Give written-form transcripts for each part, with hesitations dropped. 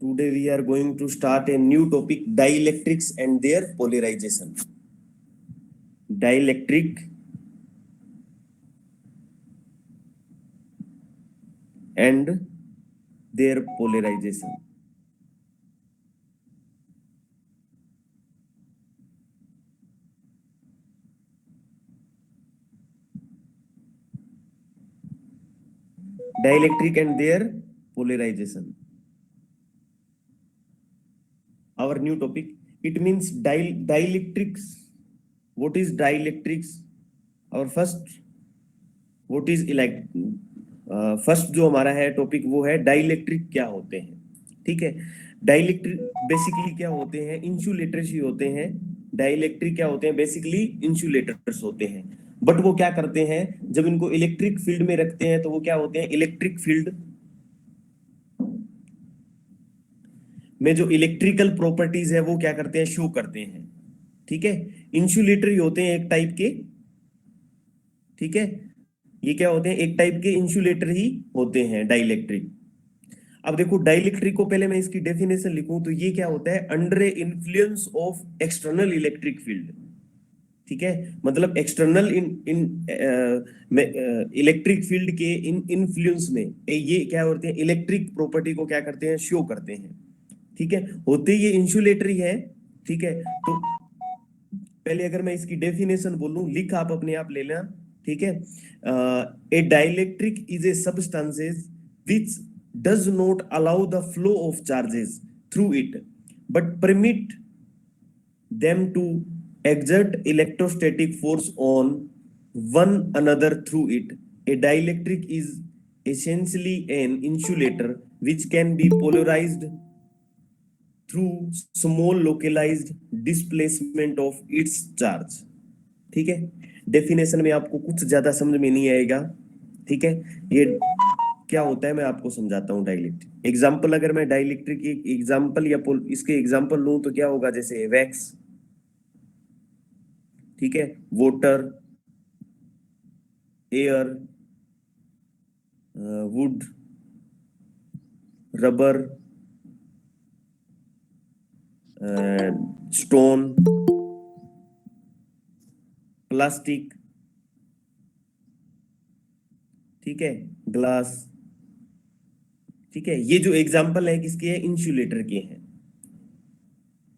Today we are going to start a new topic, dielectrics and their polarization. Dielectric and their polarization. Dielectric and their polarization. Our new topic, it means dielectrics. What is dielectrics? Our first, what is first जो हमारा है topic वो है dielectric क्या होते हैं। ठीक है, डाइलेक्ट्रिक बेसिकली क्या होते हैं, इंसुलेटर्स ही होते हैं। डाइलेक्ट्रिक क्या होते हैं, बेसिकली इंसुलेटर्स होते हैं। बट वो क्या करते हैं, जब इनको इलेक्ट्रिक फील्ड में रखते हैं तो वो क्या होते हैं, इलेक्ट्रिक फील्ड में जो इलेक्ट्रिकल प्रॉपर्टीज है वो क्या करते हैं, शो करते हैं। ठीक है, इंसुलेटर ही होते हैं एक टाइप के। ठीक है, ये क्या होते हैं, एक टाइप के इंसुलेटर ही होते हैं डाइलेक्ट्रिक। अब देखो डाइलेक्ट्रिक को पहले मैं इसकी डेफिनेशन लिखूं तो ये क्या होता है, under A influence of external electric field. ठीक है, मतलब एक्सटर्नल इलेक्ट्रिक फील्ड के इन्फ्लुएंस में ये क्या होते हैं, इलेक्ट्रिक प्रॉपर्टी को क्या करते हैं, शो करते हैं। ठीक है, होते ये इंसुलेटर ही है। ठीक है, तो पहले अगर मैं इसकी डेफिनेशन बोलूं, लिख आप अपने आप ले लेना। ठीक है, a dielectric is a substances which does not allow the flow of charges through it but permit them to exert electrostatic force on one another through it. A dielectric is essentially an insulator which can be polarized through small localized displacement of its charge. ठीक है, definition में आपको कुछ ज्यादा समझ में नहीं आएगा। ठीक है, ये क्या होता है मैं आपको समझाता हूँ। डाइलेक्ट्रिक एग्जांपल, अगर मैं डाइलेक्ट्रिक एक एग्जांपल या इसके एग्जांपल लूं तो क्या होगा, जैसे वैक्स, ठीक है, water, air, would, rubber, stone, plastic, ठीक है, ग्लास। ठीक है, ये जो एग्जांपल है किसके हैं, इंसुलेटर के हैं।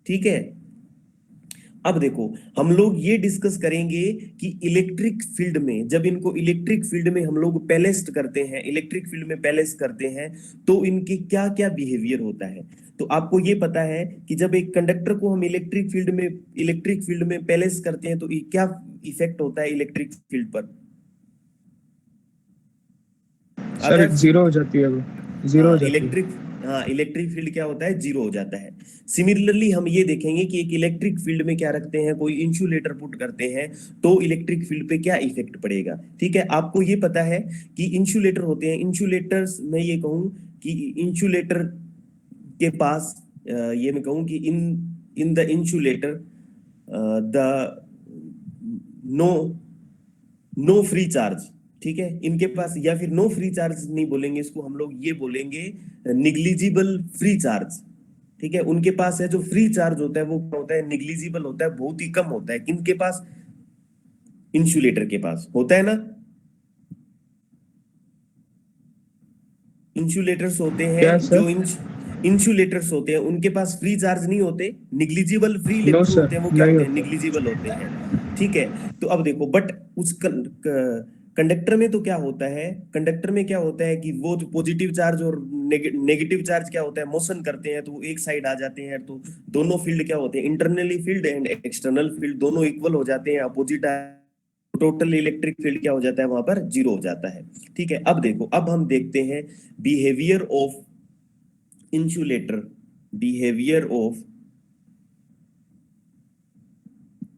ठीक है, अब देखो हम लोग ये डिस्कस करेंगे कि इलेक्ट्रिक फील्ड में, जब इनको इलेक्ट्रिक फील्ड में हम लोग पैलेस्ट करते हैं, इलेक्ट्रिक फील्ड में पैलेस्ट करते हैं तो इनके क्या क्या बिहेवियर होता है। तो आपको ये पता है कि जब एक कंडक्टर को हम इलेक्ट्रिक फील्ड में पैलेस करते हैं तो क्या इफेक्ट होता है इलेक्ट्रिक फील्ड पर। सर जीरो हो जाती है, वो जीरो हो जाती है। इलेक्ट्रिक फील्ड क्या होता है, जीरो हो जाता है। सिमिलरली हम ये देखेंगे कि एक इलेक्ट्रिक फील्ड में क्या रखते हैं, कोई इंसुलेटर पुट करते हैं तो इलेक्ट्रिक फील्ड पे क्या इफेक्ट पड़ेगा। ठीक है, आपको ये पता है कि इंसुलेटर होते हैं, इंसुलेटर्स मैं ये कहूं कि इंसुलेटर के पास ये मैं कहूं कि in in the insulator the no no free charge. ठीक है, इनके पास, या फिर नो फ्री चार्ज नहीं बोलेंगे इसको, हम लोग ये बोलेंगे निग्लिजिबल फ्री चार्ज। ठीक है, उनके पास है जो फ्री चार्ज होता है वो क्या होता है, निग्लिजिबल होता है, बहुत ही कम होता है। किनके पास, इंसुलेटर के पास होता है ना। इंसुलेटर्स होते हैं क्या सर? जो इंसुलेटर्स होते हैं उनके पास फ्री चार्ज नहीं होते, negligible free no electron sir, होते हैं, वो क्या नहीं होते हैं, होता। निग्लिजिबल होते हैं। ठीक है, तो अब देखो बट उस कंडक्टर में तो क्या होता है, कंडक्टर में क्या होता है कि वो जो पॉजिटिव चार्ज और नेगेटिव चार्ज क्या होता है, मोशन करते हैं तो वो एक साइड आ जाते हैं। तो दोनों फील्ड क्या होते हैं, internally field and external field दोनों इक्वल हो जाते हैं, अपोजिट। टोटल इलेक्ट्रिक फील्ड क्या हो जाता है, वहां पर जीरो हो जाता है। ठीक है, अब देखो, अब हम देखते हैं behaviour of insulator, behaviour of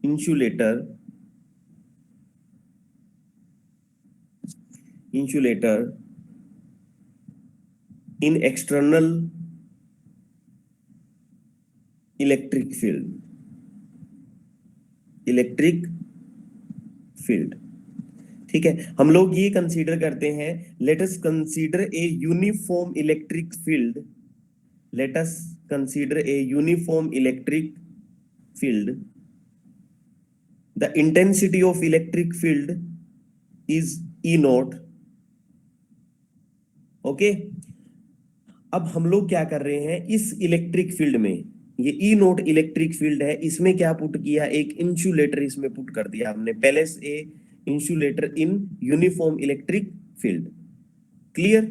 insulator, insulator in external electric field, electric field. ठीक है, हम लोग ये कंसीडर करते हैं, let us consider a uniform electric field let us consider a uniform electric field. The intensity of electric field is E naught. Okay, अब हम लोग क्या कर रहे हैं, इस इलेक्ट्रिक फील्ड में, ये ई नोट इलेक्ट्रिक फील्ड है, इसमें क्या पुट किया, एक इंसुलेटर इसमें पुट कर दिया हमने, पहले से insulator in uniform electric field. Clear?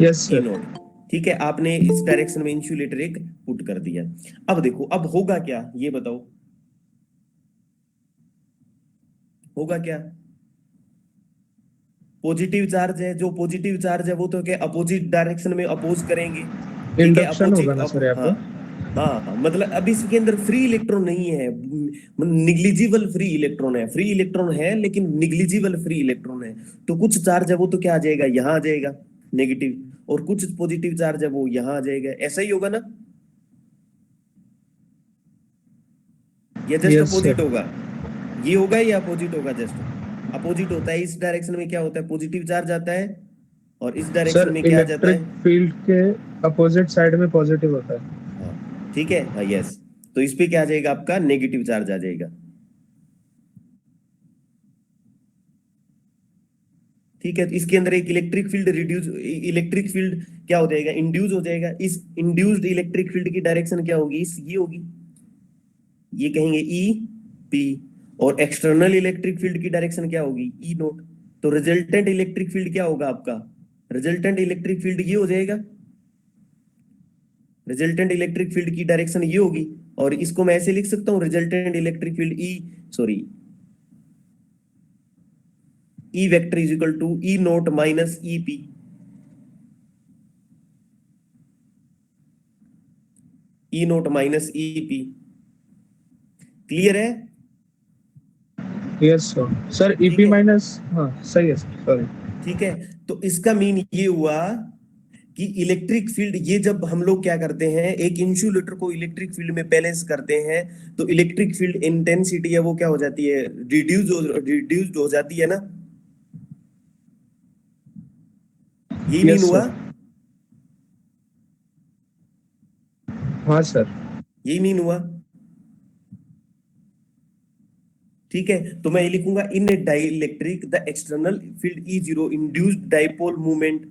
Yes E sir. Note, ठीक है, आपने इस डायरेक्शन में इंसुलेटर एक पुट कर दिया। अब देखो, अब होगा क्या ये बताओ, होगा क्या? पॉजिटिव चार्ज है, जो पॉजिटिव चार्ज है वो तो क्या अपोजिट डायरेक्शन में अपोज करेंगे, ठीक है, इंडक्शन होगा ना सर यहाँ हाँ पे? हाँ, मतलब अब इसके अंदर फ्री इलेक्ट्रॉन नहीं है, निग्लिजिबल फ्री इलेक्ट्रॉन है, फ्री इलेक्ट्रॉन है लेकिन निग्लिजिबल फ्री इलेक्ट्रॉन है। तो कुछ चार्ज है वो तो क्या आ जाएगा, यहाँ आ जाएगा नेगेटिव, और कुछ पॉजिटिव चार्ज है वो यहाँ आ जाएगा, ऐसा ही होगा ना, या जस्ट यस अपोजिट सर। होगा, ये होगा या अपोजिट होगा, जस्ट अपोजिट होता है। इस डायरेक्शन में क्या होता है, पॉजिटिव चार्ज आता है, और इस डायरेक्शन सर में क्या आ जाता इलेक्ट्रिक है, फील्ड के अपोजिट साइड में पॉजिटिव होता है। हाँ ठीक है, हाँ यस, तो इस पे क्या आ जाएगा, आपका नेगेटिव चार्ज आ जाएगा, ठीक है। तो इसके अंदर एक electric field reduce, electric field क्या हो जाएगा, इंड्यूस हो जाएगा। इस इंड्यूस्ड इलेक्ट्रिक फील्ड की डायरेक्शन क्या होगी, इस ये होगी, ये कहेंगे ई पी, और एक्सटर्नल इलेक्ट्रिक फील्ड की डायरेक्शन क्या होगी, ई नोट। तो रिजल्टेंट इलेक्ट्रिक फील्ड क्या होगा आपका, रिजल्टेंट इलेक्ट्रिक फील्ड ये हो जाएगा, रिजल्टेंट इलेक्ट्रिक फील्ड की डायरेक्शन ये होगी, और इसको मैं ऐसे लिख सकता हूँ, resultant electric field E, sorry, E vector is equal to E naught minus E P, E naught minus E P. Clear है? Yes sir. सर ठीक ईपी है, माइनस, हाँ सही है सर, सॉरी। ठीक है, तो इसका मीन ये हुआ कि इलेक्ट्रिक फील्ड, ये जब हम लोग क्या करते हैं, एक इंसुलेटर को इलेक्ट्रिक फील्ड में बैलेंस करते हैं, तो इलेक्ट्रिक फील्ड इंटेंसिटी है वो क्या हो जाती है, रिड्यूस्ड हो जाती है ना, यही मीन यस हुआ, सर। हाँ सर। यही मीन हुआ, ठीक है। तो मैं ये लिखूंगा, in a dielectric the external field E zero induced dipole movement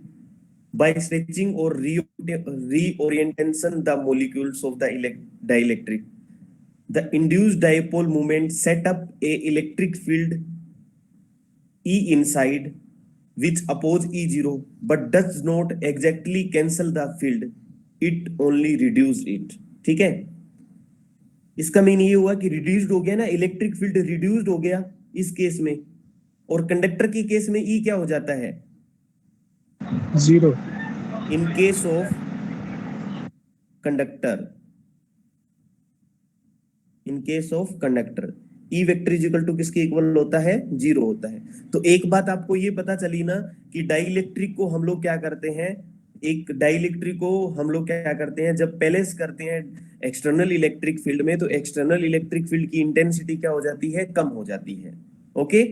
by stretching or reorientation the molecules of the dielectric, the induced dipole moment set up a electric field E inside which oppose E0 but does not exactly cancel the field, it only reduce it। ठीक है, इसका mean ये हुआ कि reduced हो गया ना, electric field reduced हो गया इस केस में, और कंडक्टर की केस में ई क्या हो जाता है, zero. In case of conductor, in case of conductor E vector is equal to किसके इक्वल होता है, जीरो होता है। तो एक बात आपको ये पता चली ना कि डाइलेक्ट्रिक को हम लोग क्या करते हैं, एक डाइलेक्ट्रिक को हम लोग क्या करते हैं, जब बैलेंस करते हैं एक्सटर्नल इलेक्ट्रिक फील्ड में, तो एक्सटर्नल इलेक्ट्रिक फील्ड की इंटेंसिटी क्या हो जाती है, कम हो जाती है। Okay,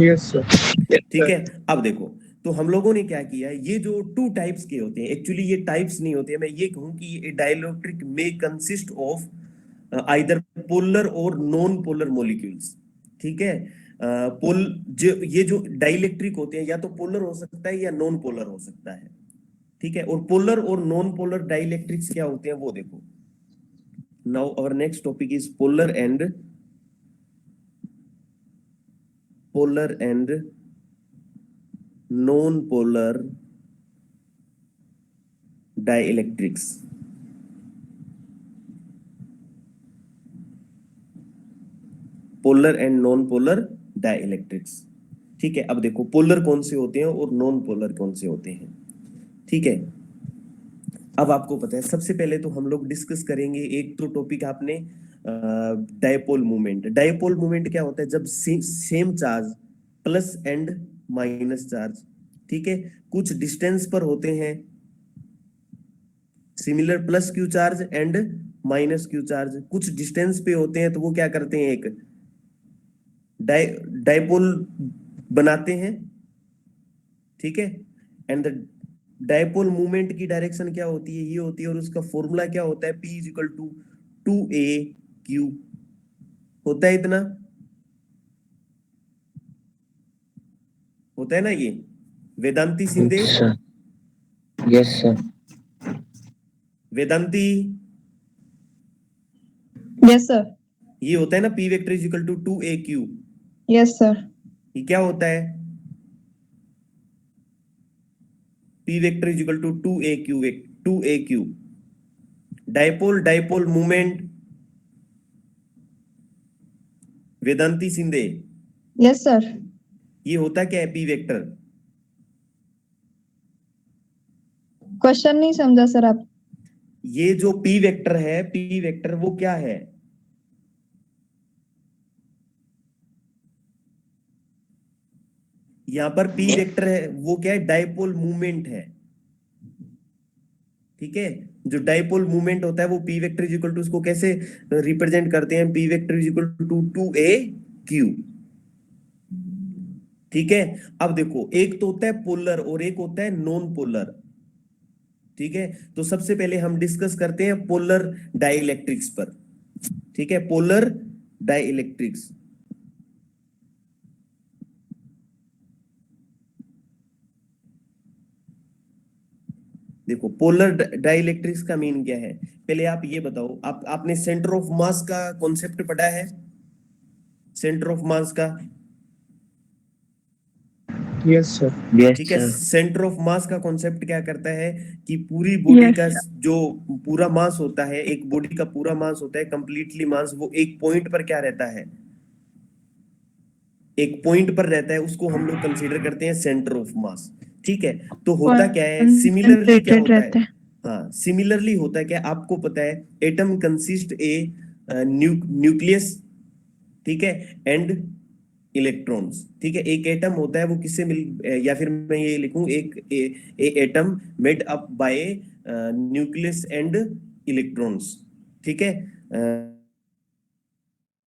yes sir. ठीक है। अब देखो, तो हम लोगों ने क्या किया, ये जो टू टाइप्स के होते हैं, एक्चुअली ये टाइप्स नहीं होते हैं, मैं ये कहूं कि ये डाइलेक्ट्रिक में कंसिस्ट ऑफ आइदर पोलर और नॉन पोलर मॉलिक्यूल्स, ठीक है। पोल जो ये जो डाइलेक्ट्रिक होते हैं, या तो पोलर हो सकता है या नॉन पोलर हो सकता है, ठीक है। और पोलर और नॉन पोलर डाइलेक्ट्रिक्स क्या होते हैं वो देखो। Now our next topic is polar and non polar dielectrics. Polar and non polar dielectrics, ठीक है। अब देखो, पोलर कौन से होते हैं और नॉन पोलर कौन से होते हैं, ठीक है। अब आपको पता है, सबसे पहले तो हम लोग डिस्कस करेंगे, एक तो टॉपिक आपने डायपोल मूवमेंट। डायपोल मूवमेंट क्या होता है, जब same charge plus and minus charge, ठीक है, कुछ डिस्टेंस पर होते हैं, similar plus Q charge and minus Q charge कुछ डिस्टेंस पे होते हैं, तो वो क्या करते हैं, एक डायपोल बनाते हैं, ठीक है, एंड द डायपोल मूवमेंट की डायरेक्शन क्या होती है, ये होती है, और उसका फॉर्मूला क्या होता है, P is equal to 2AQ होता है, इतना होता है ना ये, Vedanti Shinde, yes sir. Vedanti, yes sir. ये होता है ना P vector is equal to 2AQ, yes sir. ये क्या होता है, P vector is equal to 2AQ dipole dipole movement, Vedanti Shinde, yes sir. ये होता क्या है P वेक्टर, क्वेश्चन नहीं समझा सर आप। ये जो P वेक्टर है, P वेक्टर वो क्या है, यहां पर P वेक्टर है वो क्या है, डायपोल मूवमेंट है, ठीक है, जो डायपोल मूवमेंट होता है वो P vector is equal to, उसको कैसे रिप्रेजेंट करते हैं, P vector is equal to 2AQ, ठीक है। अब देखो, एक तो होता है पोलर और एक होता है नॉन पोलर, ठीक है, तो सबसे पहले हम डिस्कस करते हैं पोलर डाइलेक्ट्रिक्स पर, ठीक है, पोलर डाइलेक्ट्रिक्स। देखो, पोलर डाइलेक्ट्रिक्स का मीन क्या है, पहले आप ये बताओ, आपने सेंटर ऑफ मास का कॉन्सेप्ट पढ़ा है, सेंटर ऑफ मास का, यस सर। यस ठीक है, सर। सेंटर ऑफ मास का कॉन्सेप्ट क्या करता है कि पूरी बॉडी Yes, का जो पूरा मास होता है, एक बॉडी का पूरा मास होता है, कंप्लीटली मास, वो एक पॉइंट पर क्या रहता है, एक पॉइंट पर रहता है, उसको हम लोग कंसीडर करते हैं सेंटर ऑफ मास, ठीक है। तो होता क्या है, सिमिलरली क्या Concentrated होता रहते है, हैं। हाँ, सिमिलरली होता है क्या, आपको पता है एटम कंसिस्ट ए न्यूक्लियस, ठीक है, एंड इलेक्ट्रॉन्स, ठीक है, एक एटम होता है वो किससे मिल, या फिर मैं ये लिखूं, एक atom made up by nucleus and electrons, ठीक है,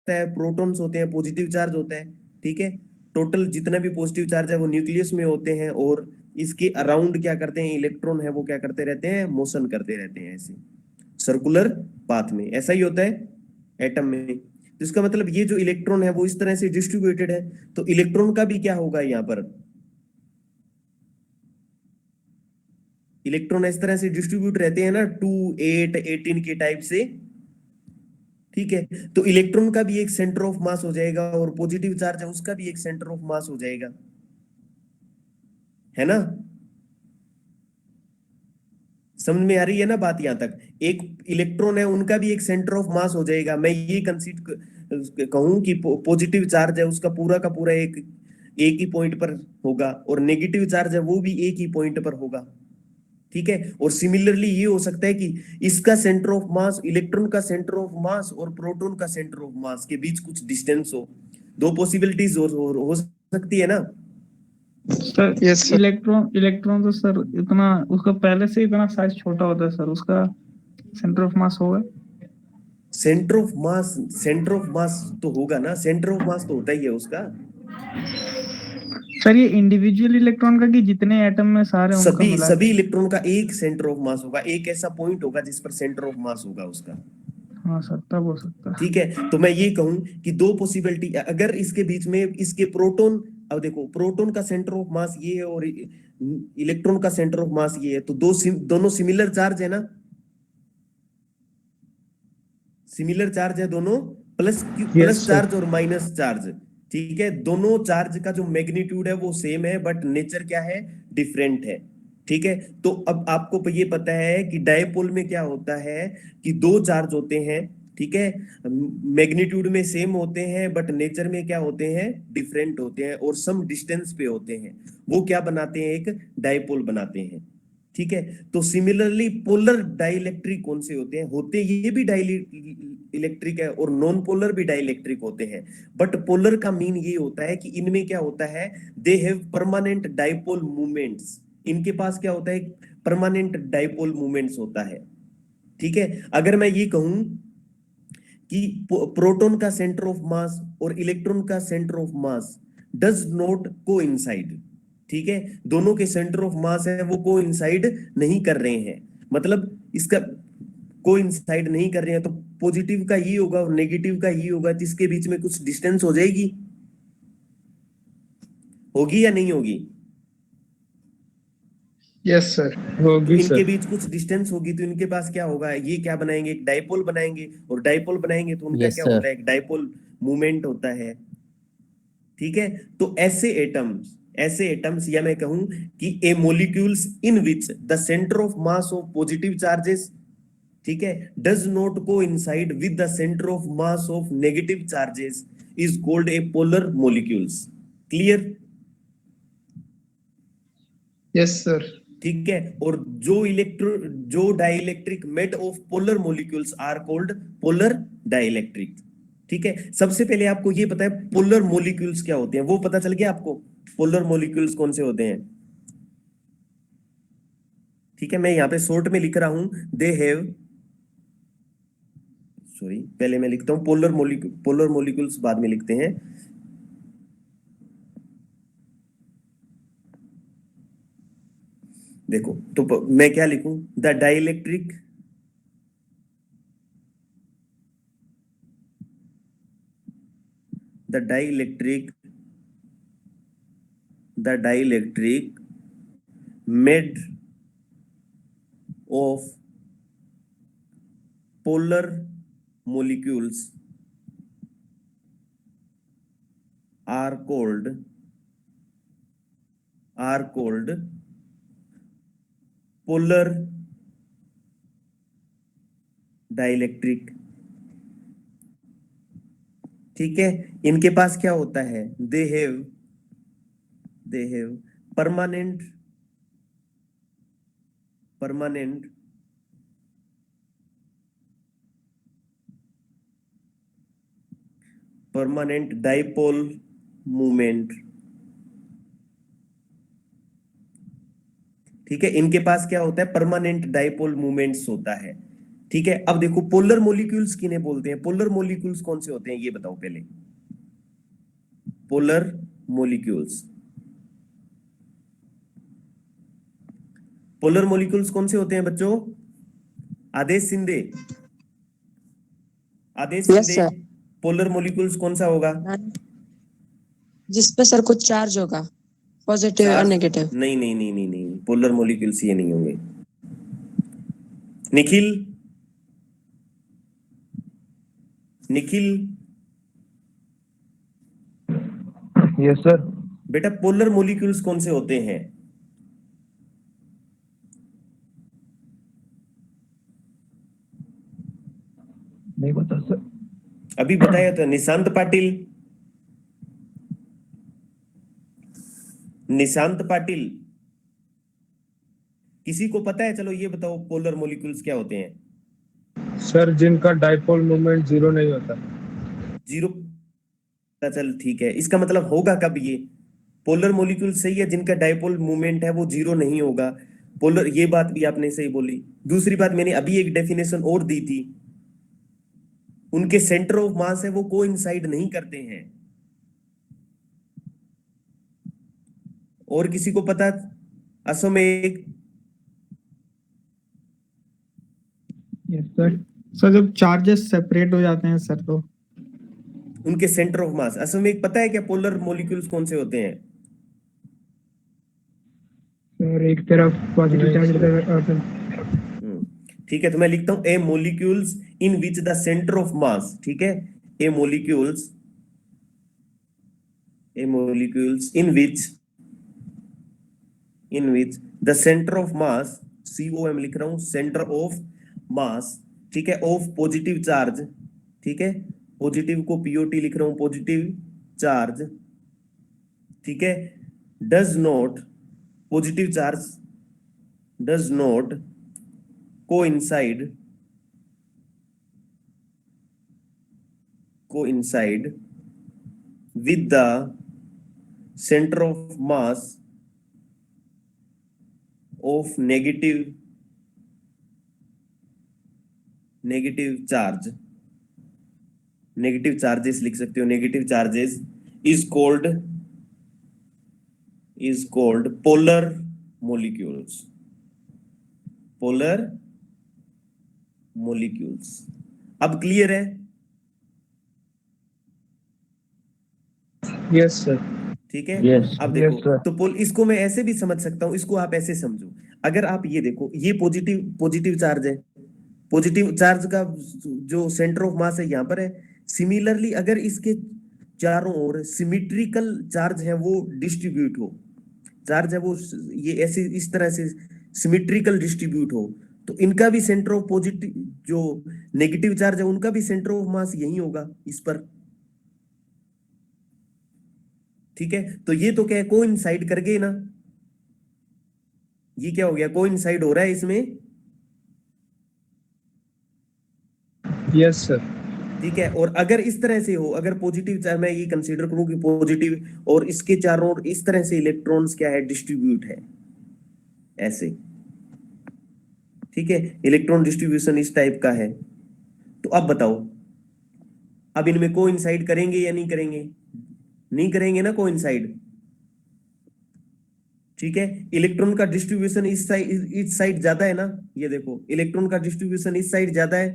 प्रोटॉन्स होते हैं, पॉजिटिव चार्ज होता है, ठीक है, टोटल जितना भी पॉजिटिव चार्ज है वो न्यूक्लियस में होते हैं, और इसके अराउंड क्या करते हैं, इलेक्ट्रॉन है वो क्या करते रहते हैं, मोशन करते रहते हैं, ऐसे सर्कुलर पाथ में, ऐसा ही होता है एटम में। तो इसका मतलब ये जो इलेक्ट्रॉन है वो इस तरह से डिस्ट्रीब्यूटेड है, तो इलेक्ट्रॉन का भी क्या होगा यहाँ पर, इलेक्ट्रॉन इस तरह से डिस्ट्रीब्यूट रहते हैं ना, 2 8 18 के टाइप से, ठीक है, तो इलेक्ट्रॉन का भी एक सेंटर ऑफ मास हो जाएगा, और पॉजिटिव चार्ज है उसका भी एक सेंटर ऑफ मास हो जाएगा, है ना, समझ में आ रही है ना बात, यहां तक, एक इलेक्ट्रॉन है उनका भी एक सेंटर ऑफ मास हो जाएगा, मैं ये कंसीडर कहूं कि पॉजिटिव चार्ज है उसका पूरा का पूरा एक ही पॉइंट पर होगा, और नेगेटिव चार्ज है वो भी एक ही पॉइंट पर होगा, ठीक है, और सिमिलरली ये हो सकता है कि इसका सेंटर ऑफ मास, इलेक्ट्रॉन का सेंटर ऑफ मास और प्रोटॉन का सेंटर ऑफ मास के बीच कुछ डिस्टेंस हो, दो पॉसिबिलिटीज हो सकती है ना। Sir yes sir. Electron electron तो सर इतना उसका पहले से इतना साइज छोटा होता है सर, उसका सेंटर ऑफ मास होगा। सेंटर ऑफ मास तो होगा ना, सेंटर ऑफ मास तो होता ही है उसका, सर ये इंडिविजुअल इलेक्ट्रॉन का कि जितने एटम में सारे उनका सभी मिला सभी के? इलेक्ट्रॉन का एक सेंटर ऑफ मास होगा, एक ऐसा पॉइंट होगा जिस पर सेंटर ऑफ मास होगा उसका, हाँ सर, तब हो सकता है। ठीक है, तो मैं ये कहूं कि दो पॉसिबिलिटी, अगर इसके बीच में इसके प्रोटॉन, अब देखो प्रोटॉन का सेंटर ऑफ मास ये है और इलेक्ट्रॉन का सेंटर ऑफ मास ये है, तो दोनों सिमिलर चार्ज है ना, सिमिलर चार्ज है दोनों, प्लस यस सर। चार्ज और माइनस चार्ज, ठीक है, दोनों चार्ज का जो मैग्नीट्यूड है वो सेम है, बट नेचर क्या है, डिफरेंट है, ठीक है। तो अब आपको ये पता है कि डायपोल में क्या होता है कि दो चार्ज होते हैं, ठीक है, मैग्नीट्यूड में सेम होते हैं, बट नेचर में क्या होते हैं, डिफरेंट होते हैं, और सम डिस्टेंस पे होते हैं, वो क्या बनाते हैं, एक डायपोल बनाते हैं, ठीक है। तो सिमिलरली पोलर डाइलेक्ट्रिक कौन से होते ये भी डाइलेक्ट्रिक है, और नॉन पोलर भी डाइलेक्ट्रिक होते हैं, बट पोलर का मीन ये होता है कि इनमें क्या होता है, they have permanent dipole movements, इनके पास क्या होता है, परमानेंट डाइपोल मूवमेंट्स होता है, ठीक है। अगर मैं ये कहूं कि प्रोटॉन का सेंटर ऑफ मास और इलेक्ट्रॉन का centre of mass does not coincide, ठीक है, दोनों के सेंटर ऑफ मास है वो कोइंसाइड नहीं कर रहे हैं, मतलब इसका कोइंसाइड नहीं कर रहे हैं, तो पॉजिटिव का ये होगा और नेगेटिव का ये होगा, जिसके बीच में कुछ डिस्टेंस हो जाएगी, होगी या नहीं होगी? यस सर, तो होगी इनके सर। बीच कुछ डिस्टेंस होगी, तो इनके पास क्या होगा, ये क्या बनाएंगे, एक डाइपोल बनाएंगे, और डाइपोल बनाएंगे तो उनका Yes, क्या sir. होता है, एक डाइपोल मूवमेंट होता है। ठीक है, तो ऐसे एटम्स या मैं कहूं कि a molecules in which the centre of mass of positive charges, ठीक है, does not coincide with the centre of mass of negative charges is called a polar molecules. Clear? Yes sir. ठीक है, और जो dielectric made of polar molecules are called polar dielectric. ठीक है, सबसे पहले आपको ये पता है पोलर मॉलिक्यूल्स क्या होते हैं, वो पता चल गया आपको, पोलर मॉलिक्यूल्स कौन से होते हैं? ठीक है, मैं यहां पे शॉर्ट में लिख रहा हूं, दे हैव, सॉरी पहले मैं लिखता हूं पोलर मॉलिक्यूल्स बाद में लिखते हैं। देखो तो मैं क्या लिखूं, the dielectric made of polar molecules are called polar dielectric. ठीक है, इनके पास क्या होता है, they have permanent dipole movement. ठीक है, इनके पास क्या होता है, परमानेंट डाइपोल मूवमेंट्स होता है। ठीक है, अब देखो पोलर मॉलिक्यूल्स किन्हें बोलते हैं, पोलर मॉलिक्यूल्स कौन से होते हैं ये बताओ पहले। पोलर मॉलिक्यूल्स कौन से होते हैं बच्चों? Aadesh Shinde, Yes, sir. Polar molecules कौन सा होगा? जिस पे सर कुछ चार्ज होगा, पॉजिटिव और चार्ज? नेगेटिव। नहीं नहीं नहीं नहीं नहीं, पोलर मॉलिक्यूल्स ये नहीं होंगे। Nikhil yes sir. बेटा पोलर मॉलिक्यूल्स कौन से होते हैं? नहीं पता सर। अभी बताया था निशांत पाटिल, किसी को पता है? चलो ये बताओ पोलर मॉलिक्यूल्स क्या होते हैं? सर जिनका डाइपोल मूवमेंट जीरो नहीं होता। जीरो? चल ठीक है, इसका मतलब होगा कब ये पोलर मॉलिक्यूल सही है, जिनका डाइपोल मूवमेंट है वो जीरो नहीं होगा। पोलर, ये बात भी आपने सही बोली। दूसरी बात मैंने अभी एक डेफिनेशन और दी थी, उनके सेंटर ऑफ मास है वो कोइंसाइड नहीं करते हैं। और किसी को पता? असम में एक, यस सर। सर जब चार्जेस सेपरेट हो जाते हैं सर तो उनके सेंटर ऑफ मास, असम में एक पता है क्या पोलर मॉलिक्यूल्स कौन से होते हैं? सर एक तरफ पॉजिटिव चार्ज ठीक है, तो मैं लिखता हूं a molecules in which the centre of mass. ठीक है, a molecules in which the centre of mass, COM लिख रहा हूं, सेंटर ऑफ मास, ठीक है, ऑफ पॉजिटिव चार्ज। ठीक है, पॉजिटिव को POT लिख रहा हूं, पॉजिटिव चार्ज। ठीक है, does not, positive charge does not coincide with the center of mass of negative charge, negative charges लिख सकते हो, negative charges is is called polar molecules. Polar molecules. अब क्लियर है? Yes sir. ठीक है। Yes. अब Yes, देखो sir. तो इसको मैं ऐसे भी समझ सकता हूं, इसको आप ऐसे समझो। अगर आप ये देखो, ये पॉजिटिव चार्ज है, पॉजिटिव चार्ज का जो सेंटर ऑफ मास है यहाँ पर है। सिमिलरली अगर इसके चारों ओर सिमिट्रिकल चार्ज है, वो डिस्ट्रीब्यूट हो, चार्ज है वो ये ऐसे इस तरह से सिमिट्रिकल डिस्ट्रीब्यूट हो, तो इनका भी सेंटर ऑफ पॉजिटिव, जो नेगेटिव चार्ज है उनका भी सेंटर ऑफ मास यही होगा इस पर। ठीक है, तो ये तो क्या है, कोइंसाइड कर गए ना, ये क्या हो गया, कोइंसाइड हो रहा है इसमें। Yes sir. ठीक है, और अगर इस तरह से हो, अगर पॉजिटिव चार्ज मैं ये कंसीडर करूं कि पॉजिटिव और इसके चारों ओर इस तरह से इलेक्ट्रॉन्स क्या है, डिस्ट्रीब्यूट है ऐसे। ठीक है, इलेक्ट्रॉन डिस्ट्रीब्यूशन इस टाइप का है। तो अब बताओ, अब इनमें कोइंसाइड करेंगे या नहीं करेंगे? नहीं करेंगे ना कोइंसाइड। ठीक है, इलेक्ट्रॉन का डिस्ट्रीब्यूशन इस साइड ज्यादा है ना, ये देखो इलेक्ट्रॉन का डिस्ट्रीब्यूशन इस साइड ज्यादा है।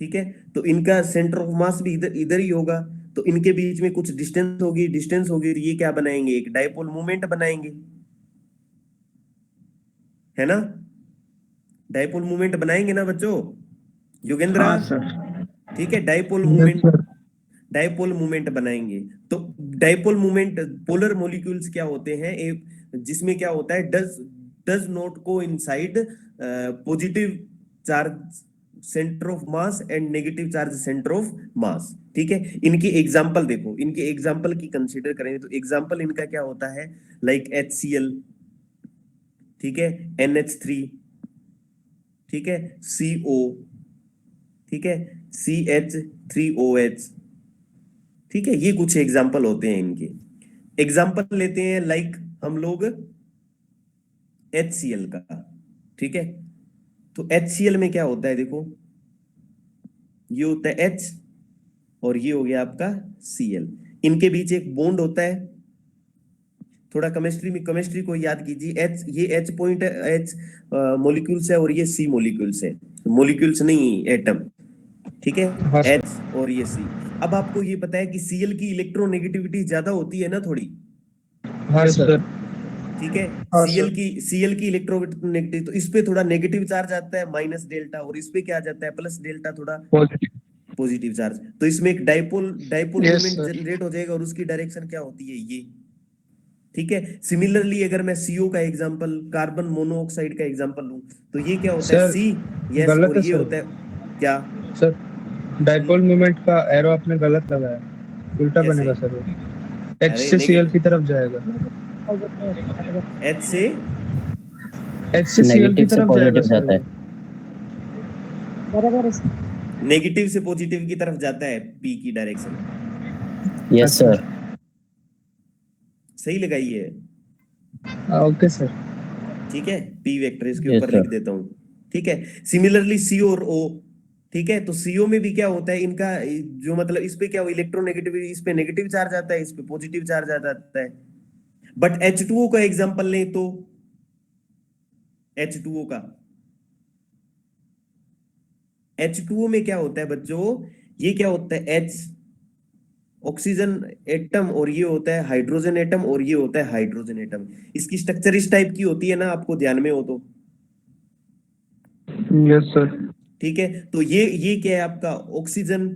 ठीक है, तो इनका सेंटर ऑफ मास भी इधर इधर ही होगा, तो इनके बीच में कुछ डिस्टेंस होगी, तो ये क्या बनाएंगे, एक डायपोल मोमेंट बनाएंगे, है ना? डायपोल मोमेंट बनाएंगे ना बच्चों, योगेंद्र? हाँ सर। ठीक है, dipole yes moment, sir. Dipole moment बनाएंगे। तो डायपोल मोमेंट, पोलर मॉलिक्यूल्स क्या होते हैं, जिसमें क्या होता है, does not coincide positive charge centre of mass and negative charge centre of mass. ठीक है, इनकी एग्जांपल देखो, इनके एग्जांपल की कंसीडर करें तो एग्जांपल इनका क्या होता है, लाइक HCl, ठीक है, NH3, ठीक है, CO, ठीक है, CH3OH। ठीक है, ये कुछ एग्जांपल होते हैं इनके। एग्जांपल लेते हैं लाइक हम लोग HCl का। ठीक है, तो HCl में क्या होता है, देखो ये होता है H और ये हो गया आपका Cl, इनके बीच एक बॉन्ड होता है। थोड़ा केमिस्ट्री को याद कीजिए, H, ये H पॉइंट है, H मॉलिक्यूल्स है, और ये C मॉलिक्यूल्स है, मॉलिक्यूल्स नहीं एटम। ठीक है, हाँ सर। H और ये C। अब आपको ये पता है कि Cl की इलेक्ट्रोनेगेटिविटी ज्यादा होती है ना थोड़ी। हाँ सर। ठीक है, हाँ Cl की इलेक्ट्रोनेगेटिव, तो इस पे थोड़ा नेगेटिव चार्ज आता है माइनस डेल्टा, और इस पे क्या आ जाता है, प्लस डेल्टा, थोड़ा पॉजिटिव। Positive charge. तो इसमें एक dipole yes moment sir. Generate हो जाएगा, और उसकी डायरेक्शन क्या होती है, ये। ठीक है, सिमिलरली अगर मैं CO का एग्जांपल, कार्बन मोनोऑक्साइड का एग्जांपल लूं, तो ये क्या होता है, सर C, यस, गलत और है ये सर। होता है क्या, सर डाइपोल मोमेंट का एरो आपने गलत लगाया, उल्टा कैसे? बनेगा सर वो। H अरे से Cl की तरफ जाएगा। H से H से Cl की नेगेटिव से तरफ जाएगा पॉजिटिव सर जाता है। वो। नेगेटिव से पॉजिटिव की तरफ जाता है, P की डायरेक्शन। यस अच्छा। सर। सही लगाई है। Okay sir. ठीक है, P वेक्टर इसके यस ऊपर सर। लिख देता हूं। ठीक है, सिमिलरली C और O। ठीक है, तो CO में भी क्या होता है, इनका जो मतलब इस पे क्या हो, इलेक्ट्रोनेगेटिविटी, इस पे नेगेटिव चार्ज आता है, इस पे पॉजिटिव चार्ज आ जाता है। बट H2O का एग्जांपल लें तो, H2O का, H2O में क्या होता है बच्चों, ये क्या होता है, H ऑक्सीजन एटम, और ये होता है हाइड्रोजन एटम, और ये होता है हाइड्रोजन एटम। इसकी स्ट्रक्चर इस टाइप की होती है ना, आपको ध्यान में हो तो। Yes sir. ठीक है, तो ये क्या है आपका, ऑक्सीजन,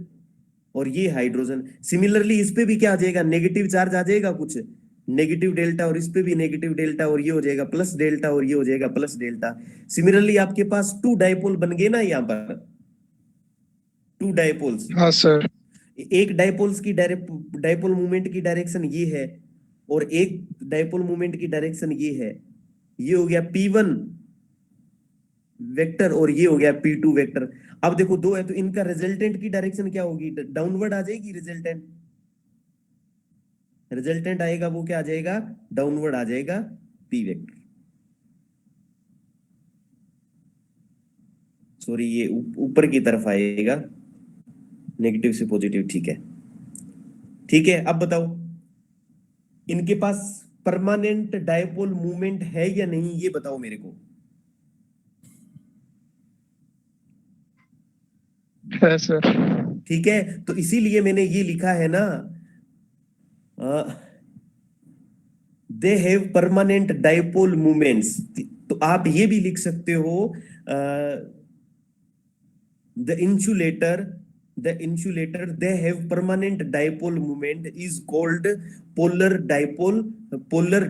और ये हाइड्रोजन। सिमिलरली इस पे भी क्या आ जाएगा, नेगेटिव चार्ज आ जाएगा, कुछ नेगेटिव डेल्टा, और इस पे भी नेगेटिव डेल्टा, और ये हो जाएगा प्लस डेल्टा, और ये हो जाएगा प्लस डेल्टा। सिमिलरली आपके पास 2 डायपोल बन गए ना यहाँ पर, 2 डायपोल्स। हाँ सर। एक डायपोल्स की डायपोल मूवमेंट की डायरेक्शन ये है, और एक डायपोल मूवमेंट की डायरेक्शन ये है। ये हो गया P1 वेक्टर, और ये हो गया P2 वेक्टर। अब देखो 2 है, तो इनका रिजल्टेंट की डायरेक्शन क्या होगी, डाउनवर्ड आ जाएगी। रिजल्टेंट आएगा, वो क्या आ जाएगा, डाउनवर्ड आ जाएगा, P वेक्टर। सॉरी, ये ऊपर की तरफ आएगा, नेगेटिव से पॉजिटिव। ठीक है, ठीक है, अब बताओ इनके पास परमानेंट डायपोल मूवमेंट है या नहीं, ये बताओ मेरे को। है सर। ठीक है, तो इसीलिए मैंने ये लिखा है ना, they have permanent dipole movements. तो आप ये भी लिख सकते हो, the insulator they have permanent dipole moment is called polar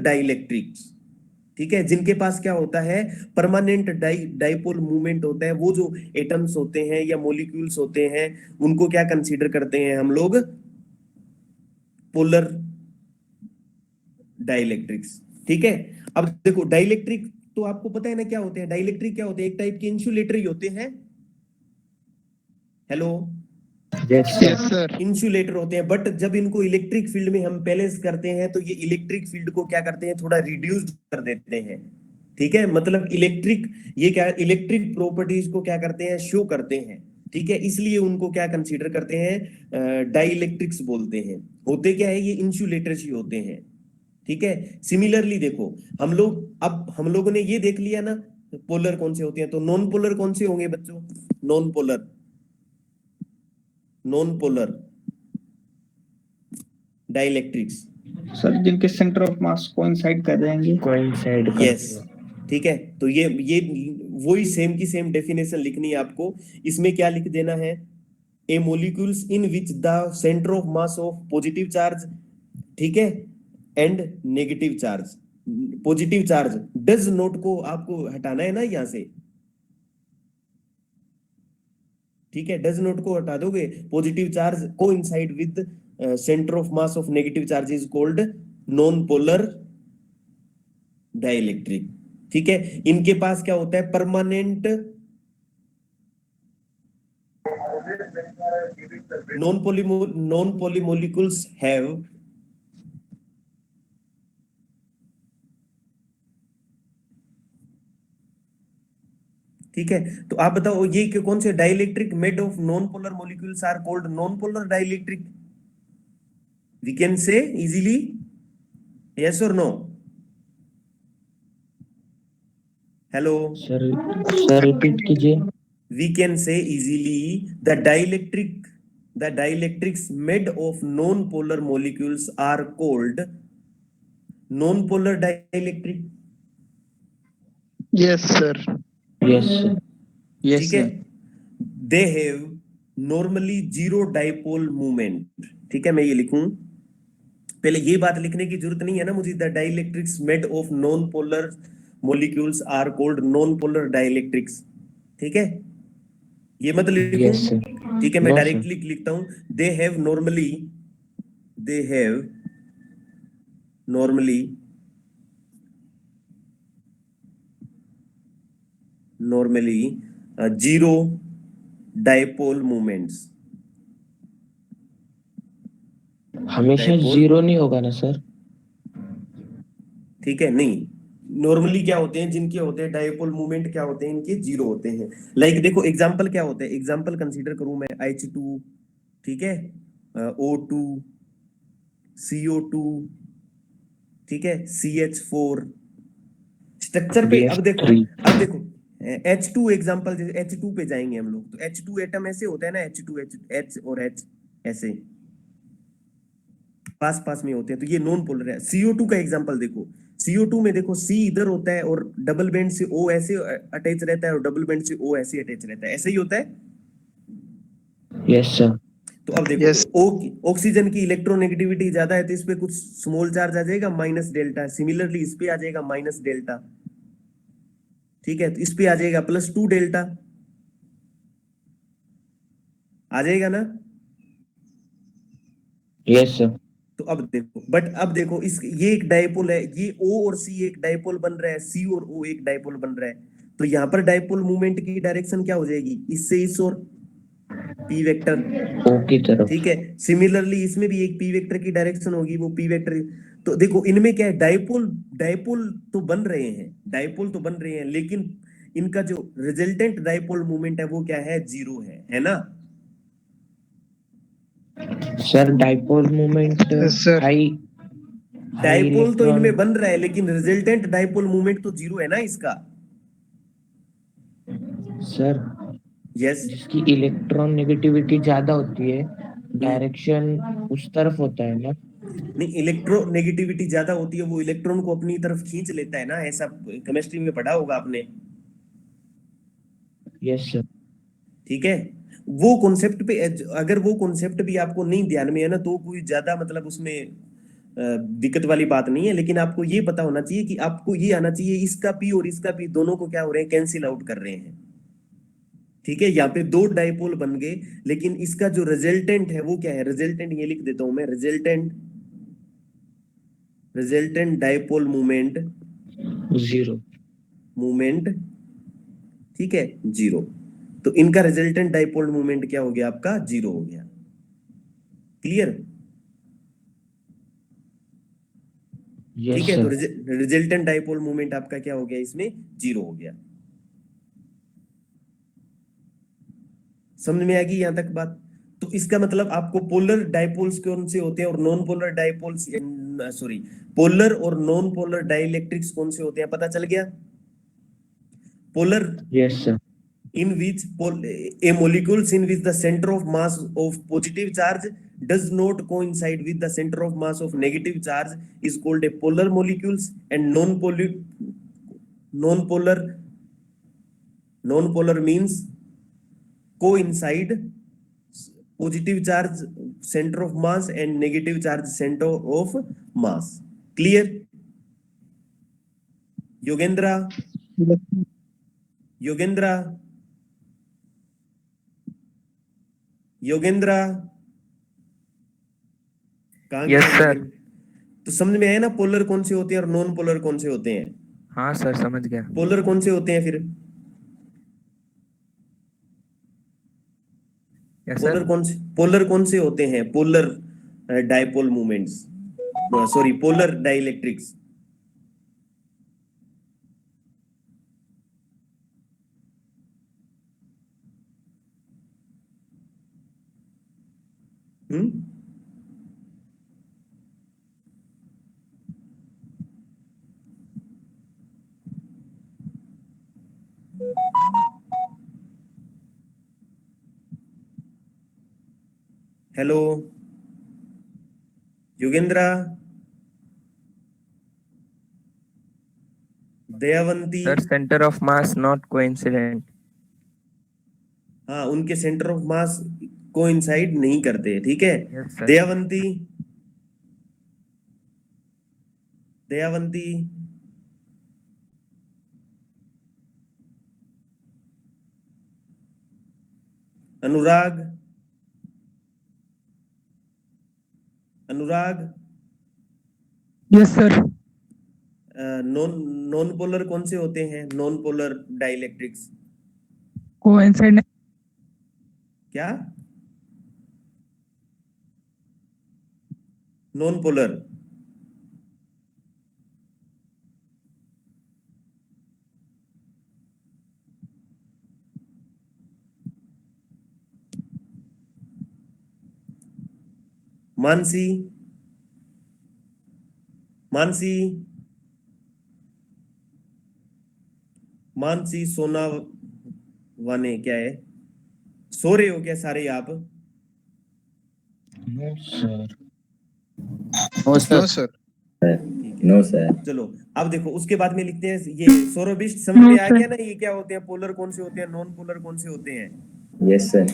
dielectrics। ठीक है, जिनके पास क्या होता है, परमानेंट डाइपोल मूवमेंट होता है, वो जो एटम्स होते हैं या मॉलिक्यूल्स होते हैं, उनको क्या कंसीडर करते हैं हम लोग, पोलर डाइलेक्ट्रिक्स। ठीक है, अब देखो डाइलेक्ट्रिक तो आपको पता है ना क्या होते हैं, डाइलेक्ट्रिक क्या होते हैं, एक टाइप के इंसुलेटर ही होते हैं। Hello, yes sir. इंसुलेटर होते हैं, बट जब इनको इलेक्ट्रिक फील्ड में हम बैलेंस करते हैं तो ये इलेक्ट्रिक फील्ड को क्या करते हैं, थोड़ा रिड्यूस कर देते हैं। ठीक है, मतलब ये क्या, इलेक्ट्रिक प्रॉपर्टीज को क्या करते हैं, शो करते हैं। ठीक है, इसलिए उनको क्या कंसीडर करते हैं, डाइलेक्ट्रिक्स बोलते हैं। होते क्या है, ये इंसुलेटर्स ही होते हैं। ठीक है, सिमिलरली देखो हम लोगों ने ये देख लिया ना, पोलर कौन से होते हैं, तो नॉन पोलर कौन से होंगे बच्चों, नॉन पोलर डाइलेक्ट्रिक्स। सर जिनके सेंटर ऑफ मास कोइंसाइड कर जाएंगे। कोइंसाइड यस, ठीक है, तो ये वही सेम की सेम डेफिनेशन लिखनी है आपको। इसमें क्या लिख देना है, a molecules in which the centre of mass of positive charge, ठीक है, and negative charge. Positive charge does not को आपको हटाना है ना यहां से। ठीक है, डज नॉट को हटा दोगे, positive charge coincide with centre of mass of negative charge is called non polar dielectric. ठीक है, इनके पास क्या होता है, permanent non polar molecules have ठीक है, तो आप बताओ ये कौन से dielectric made of non polar molecules are called non polar dielectric, we can say easily, yes और नो। हेलो सर रिपीट कीजिए। we can say easily the dielectrics made of non-polar molecules are called non-polar dielectric। Yes sir. Yes ठीक है, they have normally zero dipole moment। ठीक है, मैं ये लिखूं, पहले ये बात लिखने की जरूरत नहीं है ना मुझे, the dielectrics made of non polar molecules are called non polar dielectrics. ठीक है, ये मत लिखूं। Yes sir. ठीक है, मैं No, डायरेक्टली लिखता हूं, they have normally zero dipole moments. हमेशा डाइपोल, जीरो नहीं होगा ना सर। ठीक है, नहीं, नॉर्मली क्या होते हैं, जिनके होते हैं डाइपोल मूवमेंट क्या होते हैं, इनके जीरो होते हैं। लाइक देखो एग्जांपल क्या होता है, एग्जांपल कंसीडर करूं मैं, H2, ठीक है, O2, CO2, ठीक है, CH4 स्ट्रक्चर पे। अब देखो H2 एग्जांपल, H2 पे जाएंगे हम लोग, तो H2 एटम ऐसे होता है ना, H2 H और H ऐसे पास में होते हैं, तो ये नॉन पोलर है। CO2 का एग्जांपल देखो, CO2 में देखो C इधर होता है और डबल बेंड से O ऐसे अटैच रहता है और डबल बेंड से O ऐसे अटैच रहता है, ऐसे ही होता है। Yes sir. तो अब देखो ऑक्सीजन की इलेक्ट्रोनेगेटिविटी ज्यादा है, तो इस पे कुछ स्मॉल चार्ज आ जाएगा माइनस डेल्टा, सिमिलरली इस पे आ जाएगा माइनस डेल्टा। ठीक है, तो इस पे आ जाएगा +2 डेल्टा, आ जाएगा ना। Yes sir. तो अब देखो ये एक डाइपोल है, ये O और C एक डाइपोल बन रहा है, C और O एक डाइपोल बन रहा है, तो यहाँ पर डाइपोल मूवमेंट की डायरेक्शन क्या हो जाएगी, इससे इस और P वेक्टर ओ की तरफ। ठीक है, सिमिलरली इसमें भी एक P वेक्टर की डायरेक्शन होगी, वो P वेक्टर। तो देखो इनमें क्या है, डाइपोल तो बन रहे हैं, लेकिन इनका जो रिजल्टेंट डाइपोल मूवमेंट है वो क्या है, जीरो है ना। Sir dipole moment Yes, sir. High dipole तो इलेक्ट्रॉन इनमें बन रहा है, लेकिन रिजल्टेंट डाइपोल मोमेंट तो जीरो है ना इसका। Sir, yes. जिसकी इलेक्ट्रॉन नेगेटिविटी ज्यादा होती है, डायरेक्शन उस तरफ होता है ना? नहीं, इलेक्ट्रोनेगेटिविटी ज्यादा होती है, वो इलेक्ट्रॉन को अपनी तरफ खींच लेता है ना, ऐसा केमिस्ट्री में पढ़ा होगा आपने। Yes sir. ठीक है, वो कॉन्सेप्ट पे अगर वो कॉन्सेप्ट भी आपको नहीं ध्यान में है ना, तो कोई ज्यादा मतलब उसमें दिक्कत वाली बात नहीं है। लेकिन आपको ये पता होना चाहिए कि आपको ये आना चाहिए, इसका पी और इसका पी दोनों को क्या हो रहे हैं, कैंसिल आउट कर रहे हैं। ठीक है, यहाँ पे दो डाइपोल बन गए, लेकिन इसका जो रिजल्टेंट है वो क्या है, रिजल्टेंट ये लिख देता हूं मैं, रिजल्टेंट डाइपोल मूवमेंट, जीरो। ठीक है, जीरो। तो इनका रिजल्टेंट डाइपोल मूवमेंट क्या हो गया आपका, जीरो हो गया। क्लियर? यस ठीक है, तो सर। रिजल्टेंट डाइपोल मूवमेंट आपका क्या हो गया, इसमें जीरो हो गया। समझ में आ गई यहां तक बात? तो इसका मतलब आपको पोलर डाइपोल्स कौन से होते हैं और non polar dipoles, sorry, polar और नॉन पोलर डाइइलेक्ट्रिक्स कौन से होते हैं पता चल गया। Polar yes sir. in which a molecules in which the center of mass of positive charge does not coincide with the center of mass of negative charge is called a polar molecules, and non-polar means coincide positive charge center of mass and negative charge center of mass. Clear? Yogendra, Yogendra, Yogendra, कहाँ yes गया sir. Yogendra? तो समझ में आया ना, polar कौन से होते हैं और नॉन पोलर कौन से होते हैं। हाँ सर, समझ गया। पोलर कौन से होते हैं फिर? Yes sir. पोलर कौन से होते हैं, polar dipole movements, sorry polar dielectrics. Hmm, hello Yogendra, Dayavanti. Sir, centre of mass not coincident. हाँ, उनके सेंटर ऑफ मास कोइंसाइड नहीं करते। ठीक है, yes sir. Dayavanti, Dayavanti, Anurag, Anurag, yes sir. Non non polar कौन से होते हैं, नॉन पोलर डाइइलेक्ट्रिक्स? कोइंसाइड क्या non polar? Mansi, Mansi, Mansi Sonawane, क्या है, सो रहे हो क्या सारे आप? No sir. No sir. Sir. ठीक है, नो सर। चलो अब देखो, उसके बाद में लिखते हैं ये सौरभिष्ट। समझ में आ गया ना, ये क्या होते हैं, पोलर कौन से होते हैं, नॉन पोलर कौन से होते हैं? Yes sir.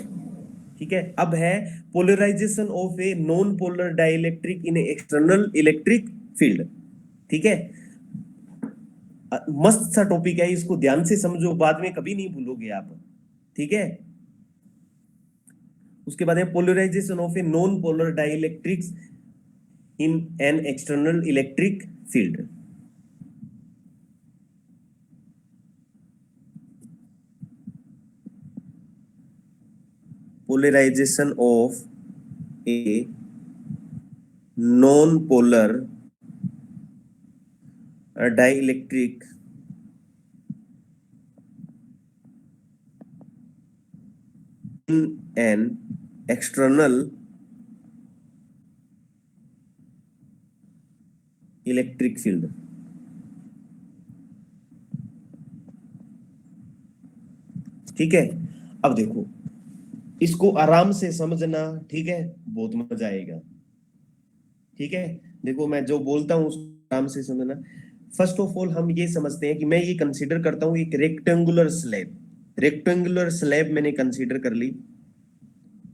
ठीक है, अब है polarization of a non polar dielectric in external electric field. ठीक है, मस्त सा टॉपिक है, इसको ध्यान से समझो, बाद में कभी नहीं भूलोगे आप। ठीक है, उसके बाद है polarization of a non polar dielectrics in an external electric field. Polarization of a non-polar dielectric in an external electric field. ठीक है, अब देखो इसको आराम से समझना, ठीक है, बहुत मजा आएगा। ठीक है, देखो मैं जो बोलता हूँ उसको आराम से समझना। फर्स्ट ऑफ ऑल हम ये समझते हैं कि मैं ये कंसीडर करता हूँ एक रेक्टेंगुलर स्लैब, रेक्टेंगुलर स्लैब मैंने कंसीडर कर ली।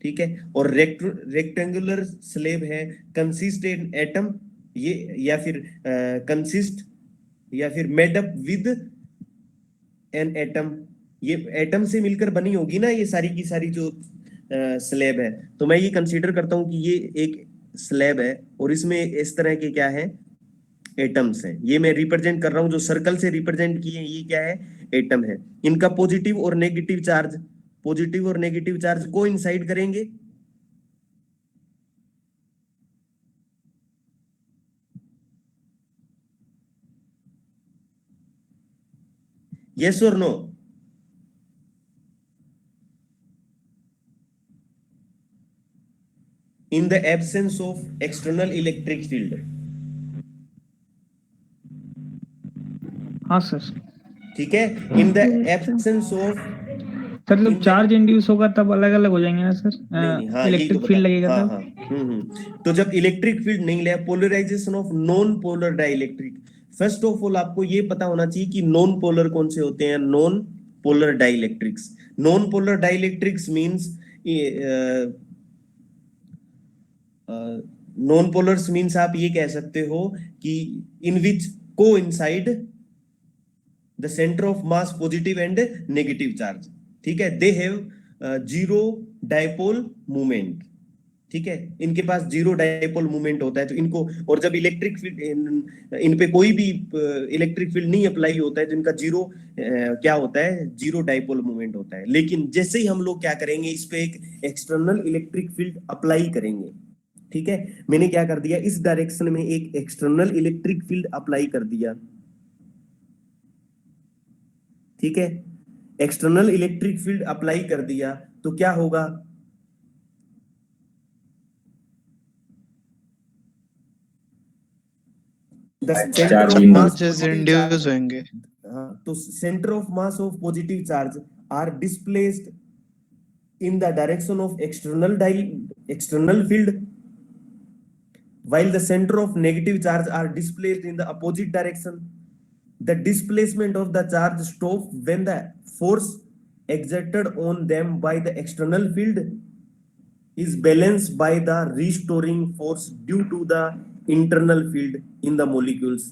ठीक है, और रेक्टेंगुलर स्लैब है कंसिस्ट इन एटम, ये या फिर कंसिस्ट या फिर made up with an atom, ये एटम से मिलकर बनी होगी ना ये सारी की सारी जो स्लैब है। तो मैं ये कंसीडर करता हूं कि ये एक स्लैब है और इसमें इस तरह के क्या है, एटम्स हैं। ये मैं रिप्रेजेंट कर रहा हूं, जो सर्कल से रिप्रेजेंट किए ये क्या है, एटम है। इनका पॉजिटिव और नेगेटिव चार्ज, पॉजिटिव और नेगेटिव चार्ज को इंसाइड करेंगे। यस और no? in the absence of external electric field। हाँ सर। ठीक है, in the absence of, sir जब in the, चार्ज इंड्यूस होगा तब अलग अलग हो जाएंगे ना सर, नहीं हाँ यही तो इलेक्ट्रिक बता, फील्ड लगेगा हाँ तब। हाँ तो जब इलेक्ट्रिक फील्ड नहीं ले, polarization of non polar dielectric. First of all आपको ये पता होना चाहिए कि नॉन पोलर कौन से होते हैं, non polar dielectrics. Non polar dielectrics means, non polars means आप ये कह सकते हो कि इन विच को inside the centre of mass positive and negative charge. ठीक है, they have zero dipole movement. ठीक है, इनके पास जीरो डाइपोल मूवमेंट होता है, तो इनको, और जब इलेक्ट्रिक फील्ड इन पे कोई भी इलेक्ट्रिक फील्ड नहीं अप्लाई होता है तो इनका जीरो क्या होता है, जीरो डाइपोल मूवमेंट होता है। लेकिन जैसे ही हम लोग क्या करेंगे, इस पे एक एक्सटर्नल इलेक्ट्रिक फील्ड अप्लाई करेंगे। ठीक है, मैंने क्या कर दिया, इस डायरेक्शन में एक एक्सटर्नल इलेक्ट्रिक फील्ड अप्लाई कर दिया। ठीक है, एक्सटर्नल इलेक्ट्रिक फील्ड अप्लाई कर दिया तो क्या होगा, the centre of mass charges induce होंगे। तो centre of mass of positive charge are displaced in the direction of external field, while the center of negative charge are displaced in the opposite direction। The displacement of the charge stops when the force exerted on them by the external field is balanced by the restoring force due to the internal field in the molecules।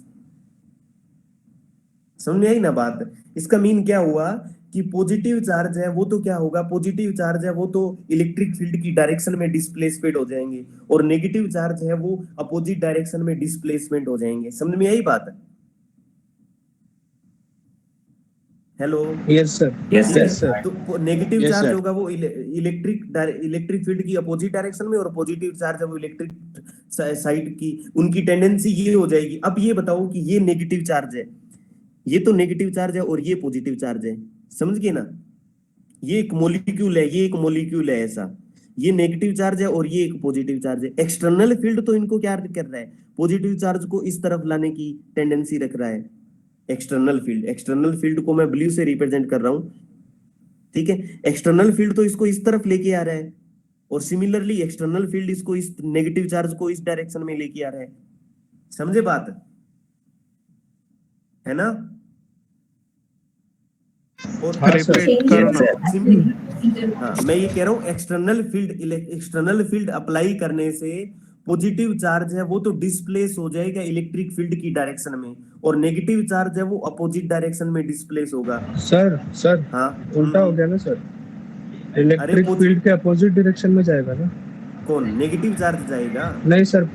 समझ में आई ना बात? इसका mean क्या हुआ कि positive charge है वो तो क्या होगा, पॉजिटिव चार्ज है वो तो इलेक्ट्रिक फील्ड की डायरेक्शन में डिस्प्लेसमेंट हो जाएंगे, और नेगेटिव चार्ज है वो अपोजिट डायरेक्शन में डिस्प्लेसमेंट हो जाएंगे। समझ में आई बात? Hello? Yes sir. Yes sir. तो नेगेटिव Yes, चार्ज sir. होगा वो इलेक्ट्रिक फील्ड की अपोजिट डायरेक्शन में, और पॉजिटिव चार्ज है वो इलेक्ट्रिक साइड की, उनकी टेंडेंसी ये हो जाएगी। अब ये बताओ कि ये नेगेटिव चार्ज है, ये तो नेगेटिव चार्ज है और ये पॉजिटिव चार्ज है, समझ गए ना? ये एक मॉलिक्यूल है, ये एक मॉलिक्यूल है ऐसा, ये नेगेटिव चार्ज है और ये एक पॉजिटिव चार्ज है। एक्सटर्नल फील्ड तो इनको क्या कर रहा है, पॉजिटिव चार्ज को इस तरफ लाने की टेंडेंसी रख रहा है। एक्सटर्नल फील्ड को मैं ब्लू से रिप्रेजेंट कर रहा हूं। ठीक है, एक्सटर्नल फील्ड तो इसको इस तरफ लेके आ रहा है, और सिमिलरली एक्सटर्नल फील्ड इसको इस नेगेटिव चार्ज को इस डायरेक्शन में लेके आ रहा है। समझे बात? है ना? और रिपीट करो ना। हाँ, मैं ये कह रहा हूँ एक्सटर्नल फील्ड अप्लाई करने से पॉजिटिव चार्ज है वो तो डिस्प्लेस हो जाएगा इलेक्ट्रिक फील्ड की डायरेक्शन में, और नेगेटिव चार्ज है वो अपोजिट डायरेक्शन में डिस्प्लेस होगा। सर हाँ, उल्टा हो गया ना सर, इलेक्ट्रिक फील्ड के अपोजिट डायरेक्शन में जाएगा ना। कौन नेगेटिव चार्ज जाएगा? नहीं sir,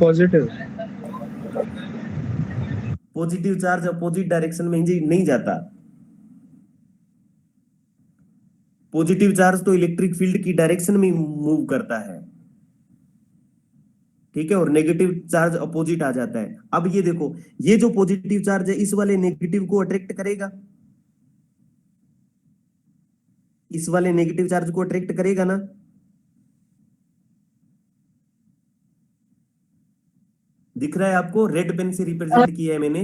positive charge opposite direction में नहीं जाता। पॉजिटिव चार्ज तो इलेक्ट्रिक फील्ड की डायरेक्शन में मूव करता है। ठीक है, और नेगेटिव चार्ज अपोजिट आ जाता है। अब ये देखो, ये जो पॉजिटिव चार्ज है इस वाले नेगेटिव को अट्रैक्ट करेगा, इस वाले नेगेटिव चार्ज को अट्रैक्ट करेगा ना। दिख रहा है आपको? रेड पेन से रिप्रेजेंट किया है मैंने।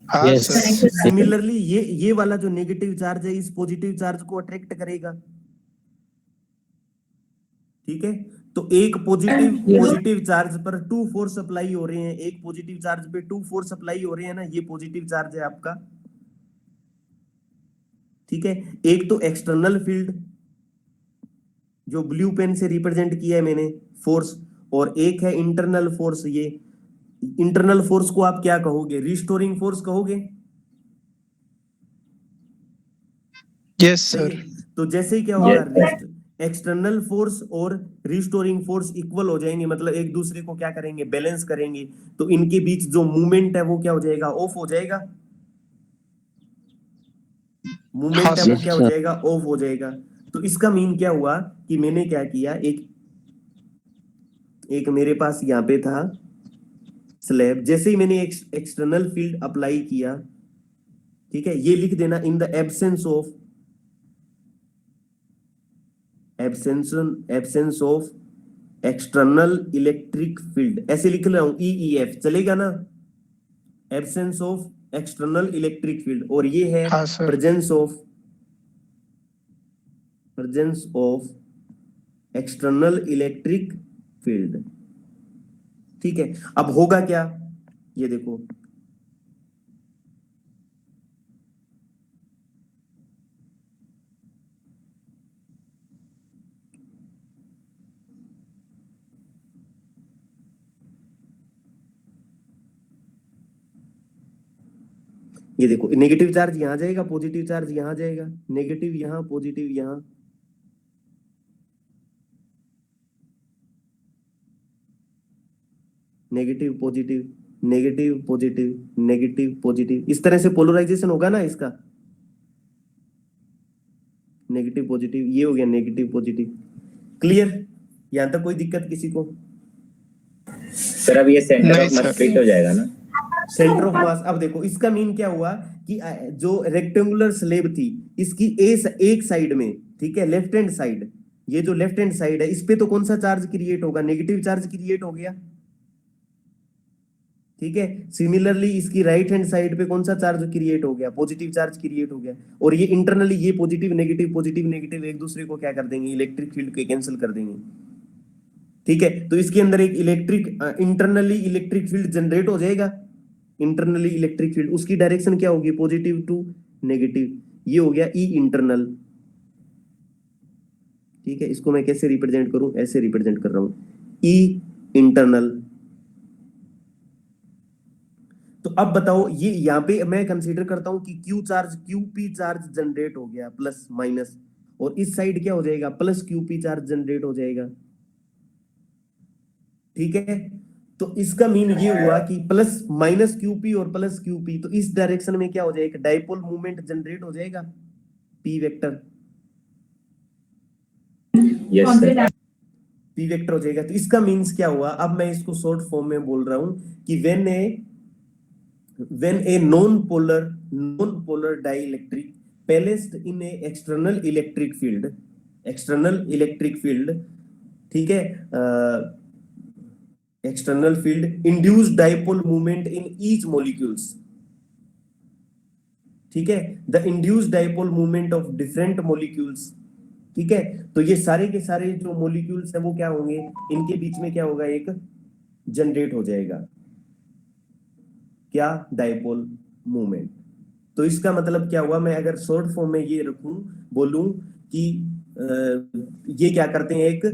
हाँ Yes. सर। सिमिलरली ये वाला जो नेगेटिव चार्ज है इस पॉजिटिव चार्ज को अट्रैक्ट करेगा। ठीक है, तो एक पॉजिटिव चार्ज पर 2 फोर्स अप्लाई हो रहे हैं, एक पॉजिटिव चार्ज पे 2 फोर्स अप्लाई हो रहे हैं ना, ये पॉजिटिव चार्ज है आपका। ठीक है, एक तो एक्सटर्नल फील्ड जो ब्लू पेन से रिप्रेजेंट किया है मैंने फोर्स, और एक है इंटरनल फोर्स। ये इंटरनल फोर्स को आप क्या कहोगे? रिस्टोरिंग फोर्स कहोगे? यस सही सर। है? तो जैसे ही क्या होगा, एक्सटर्नल फोर्स और रिस्टोरिंग फोर्स इक्वल हो जाएंगे, मतलब एक दूसरे को क्या करेंगे? बैलेंस करेंगे। तो इनके बीच जो मूवमेंट है वो क्या हो जाएगा? ऑफ हो जाएगा। मूवमेंट हाँ है वो सर। क्या हो जाएगा? ऑफ हो जाएगा। तो इसका मीन क्या हुआ कि मैंने क्या किया, एक मेरे पास यहाँ पे था स्लैब, जैसे ही मैंने एक्सटर्नल फील्ड अप्लाई किया, ठीक है, ये लिख देना इन the absence of external electric field, ऐसे लिख रहा हूं, EEF चलेगा ना? Absence of external electric field, और ये है हाँ sir. Presence of external electric field. ठीक है, अब होगा क्या, ये देखो, ये देखो, नेगेटिव चार्ज यहां जाएगा, पॉजिटिव चार्ज यहां जाएगा, नेगेटिव यहां, पॉजिटिव यहां। Negative positive, negative positive, negative positive, इस तरह से पोलराइजेशन होगा ना इसका। नेगेटिव पॉजिटिव, ये हो गया नेगेटिव पॉजिटिव। क्लियर? यहां तक कोई दिक्कत किसी को? सर अब ये सेंटर नहीं ऑफ मास सर। स्प्लिट हो जाएगा ना? सेंटर ऑफ मास, अब देखो इसका मीन क्या हुआ कि जो रेक्टेंगुलर स्लेब थी इसकी एक साइड में, ठीक है, लेफ्ट हैंड साइड, ये जो लेफ्ट हैंड साइड है इस पे तो कौन सा चार्ज क्रिएट होगा? नेगेटिव चार्ज क्रिएट हो गया। ठीक है, सिमिलरली इसकी राइट हैंड साइड पे कौन सा चार्ज क्रिएट हो गया? पॉजिटिव चार्ज क्रिएट हो गया। और ये इंटरनली ये पॉजिटिव नेगेटिव एक दूसरे को क्या कर देंगे? इलेक्ट्रिक फील्ड को कैंसिल कर देंगे। ठीक है, तो इसके अंदर एक इंटरनली इलेक्ट्रिक फील्ड जनरेट हो जाएगा। इंटरनली इलेक्ट्रिक फील्ड, उसकी डायरेक्शन क्या होगी? Positive to negative. ये हो गया ई इंटरनल। ठीक है, इसको मैं कैसे रिप्रेजेंट करूं? ऐसे रिप्रेजेंट कर रहा हूं, ई इंटरनल। तो अब बताओ, ये यहां पे मैं कंसीडर करता हूं कि क्यूपी चार्ज जनरेट हो गया, प्लस माइनस, और इस साइड क्या हो जाएगा? प्लस क्यूपी चार्ज जनरेट हो जाएगा। ठीक है, तो इसका मीन ये हुआ कि प्लस माइनस क्यूपी और प्लस क्यूपी, तो इस डायरेक्शन में क्या हो जाएगा? डाइपोल मूवमेंट जनरेट हो जाएगा, P vector. Yes sir. P vector हो जाएगा। तो इसका मीन्स क्या हुआ? अब मैं इसको शॉर्ट फॉर्म में बोल रहा हूं कि when a non-polar dielectric placed in a external electric field, ठीक है, external field induced dipole moment in each molecules, ठीक है, the induced dipole moment of different molecules, ठीक है, तो ये सारे के सारे जो मोलिक्यूल्स हैं वो क्या होंगे? इनके बीच में क्या होगा? एक जनरेट हो जाएगा, क्या? Dipole movement. तो इसका मतलब क्या हुआ? मैं अगर शॉर्ट फॉर्म में ये बोलूं कि ये क्या करते हैं, एक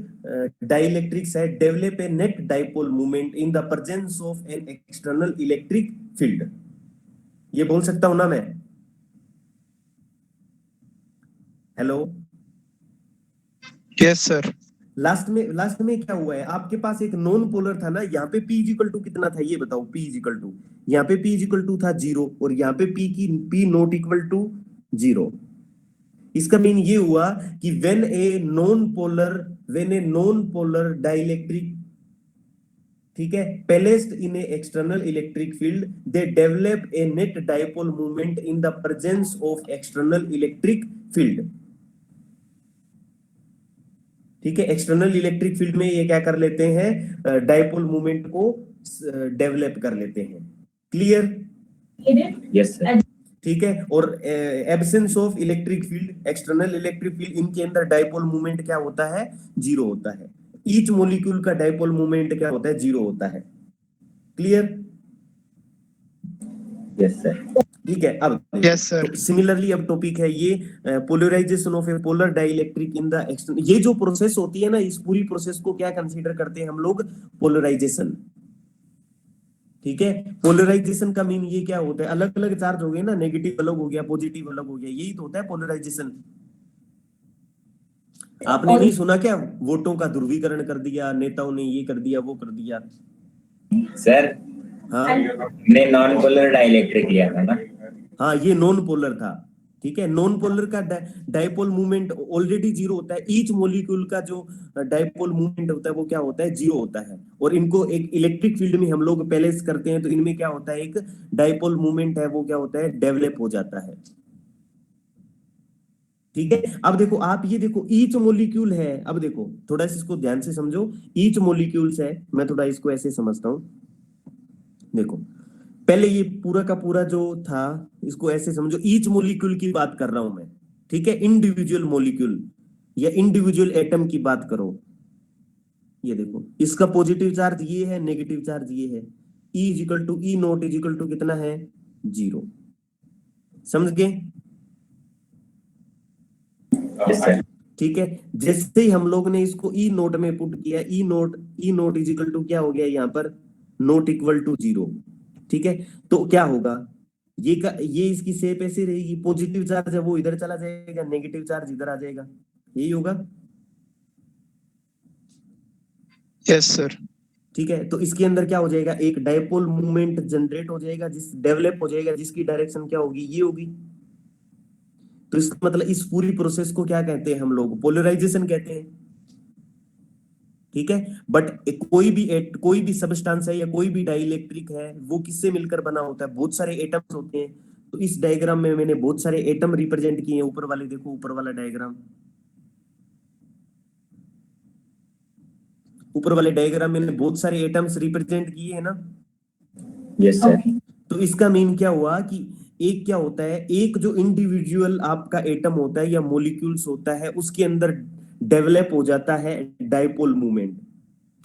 dielectric side develop a net dipole movement in the presence of N external electric field. ये बोल सकता हूं ना मैं? Hello, yes sir. लास्ट में क्या हुआ है? आपके पास एक नॉन पोलर था ना, यहाँ पे P इक्वल टू कितना था? ये बताओ। P इक्वल टू, यहाँ पे P इक्वल टू था 0, और यहाँ पे P नॉट इक्वल टू 0। इसका मीन ये हुआ कि when A non polar dielectric, ठीक है, placed in A external electric field, they develop a net dipole movement in the presence of external electric field. ठीक है, एक्सटर्नल इलेक्ट्रिक फील्ड में ये क्या कर लेते हैं? डाइपोल मूवमेंट को डेवलप कर लेते हैं। क्लियर? Yes, sir. ठीक है। और absence of electric field, external electric field, इनके अंदर डाइपोल मूवमेंट क्या होता है? जीरो होता है। ईच मॉलिक्यूल का डाइपोल मूवमेंट क्या होता है? जीरो होता है। क्लियर? Yes, sir. ठीक है। अब Yes, sir. सिमिलरली अब टॉपिक है ये polarization of a polar dielectric in the external. ये जो प्रोसेस होती है ना, इस पूरी प्रोसेस को क्या कंसीडर करते हैं हम लोग? पोलराइजेशन। ठीक है। पोलराइजेशन का मीन ये क्या होता है? अलग अलग चार्ज हो गए ना, नेगेटिव अलग हो गया, पॉजिटिव अलग हो गया, यही तो होता है पोलराइजेशन। आपने नहीं सुना क्या? वोटों का ध्रुवीकरण कर दिया, नेताओं ने ये कर दिया, वो कर दिया। Sir, हाँ ने नॉन पोलर डाइलेक्ट्रिक लिया था ना? हाँ, ये नॉन पोलर था। ठीक है। नॉन पोलर का डाइपोल मूवमेंट ऑलरेडी जीरो होता है। ईच मॉलिक्यूल का जो डाइपोल मूवमेंट होता है वो क्या होता है? जीरो होता है। और इनको एक इलेक्ट्रिक फील्ड में हम लोग पहले करते हैं तो इनमें क्या होता है? एक डाइपोल मूवमेंट है वो क्या होता है? डेवलप हो जाता है। ठीक है। अब देखो, आप ये देखो, ईच मॉलिक्यूल है। अब देखो थोड़ा सा इसको ध्यान से समझो। ईच मॉलिक्यूल्स है, मैं थोड़ा इसको ऐसे समझता हूं। देखो पहले ये पूरा का पूरा जो था इसको ऐसे समझो, ईच मॉलिक्यूल की बात कर रहा हूं मैं। ठीक है। इंडिविजुअल मॉलिक्यूल या इंडिविजुअल एटम की बात करो। ये देखो, इसका पॉजिटिव चार्ज ये है, नेगेटिव चार्ज ये है। E is equal to E naught is equal to कितना है? जीरो। समझ गए? Yes, sir. ठीक है। जैसे ही हम लोग ने इसको ई नोट में पुट किया, ई नोट इजिकल टू क्या हो गया यहाँ पर? Naught equal to zero. ठीक है। तो क्या होगा? ये इसकी शेप ऐसी रहेगी। पॉजिटिव चार्ज है वो इधर चला जाएगा, नेगेटिव चार्ज इधर आ जाएगा। यही होगा। Yes, sir. ठीक है। तो इसके अंदर क्या हो जाएगा? एक डाइपोल मूवमेंट जनरेट हो जाएगा, जिस डेवलप हो जाएगा, जिसकी डायरेक्शन क्या होगी? ये होगी। तो इसका मतलब इस पूरी प्रोसेस को क्या कहते हैं हम लोग? पोलराइजेशन कहते हैं। ठीक है। बट कोई भी सबस्टेंस है या कोई भी डाइइलेक्ट्रिक है, वो किससे मिलकर बना होता है? बहुत सारे एटम्स होते हैं। तो इस डायग्राम में मैंने बहुत सारे एटम रिप्रेजेंट किए हैं। ऊपर वाले देखो, ऊपर वाला डायग्राम, ऊपर वाले डायग्राम में बहुत सारे एटम्स रिप्रेजेंट किए हैं ना। Yes, sir. तो इसका मीन क्या हुआ कि एक क्या होता है? एक जो इंडिविजुअल आपका एटम होता है या मॉलिक्यूल्स होता है, उसके अंदर डेवलप हो जाता है डाइपोल मूवमेंट।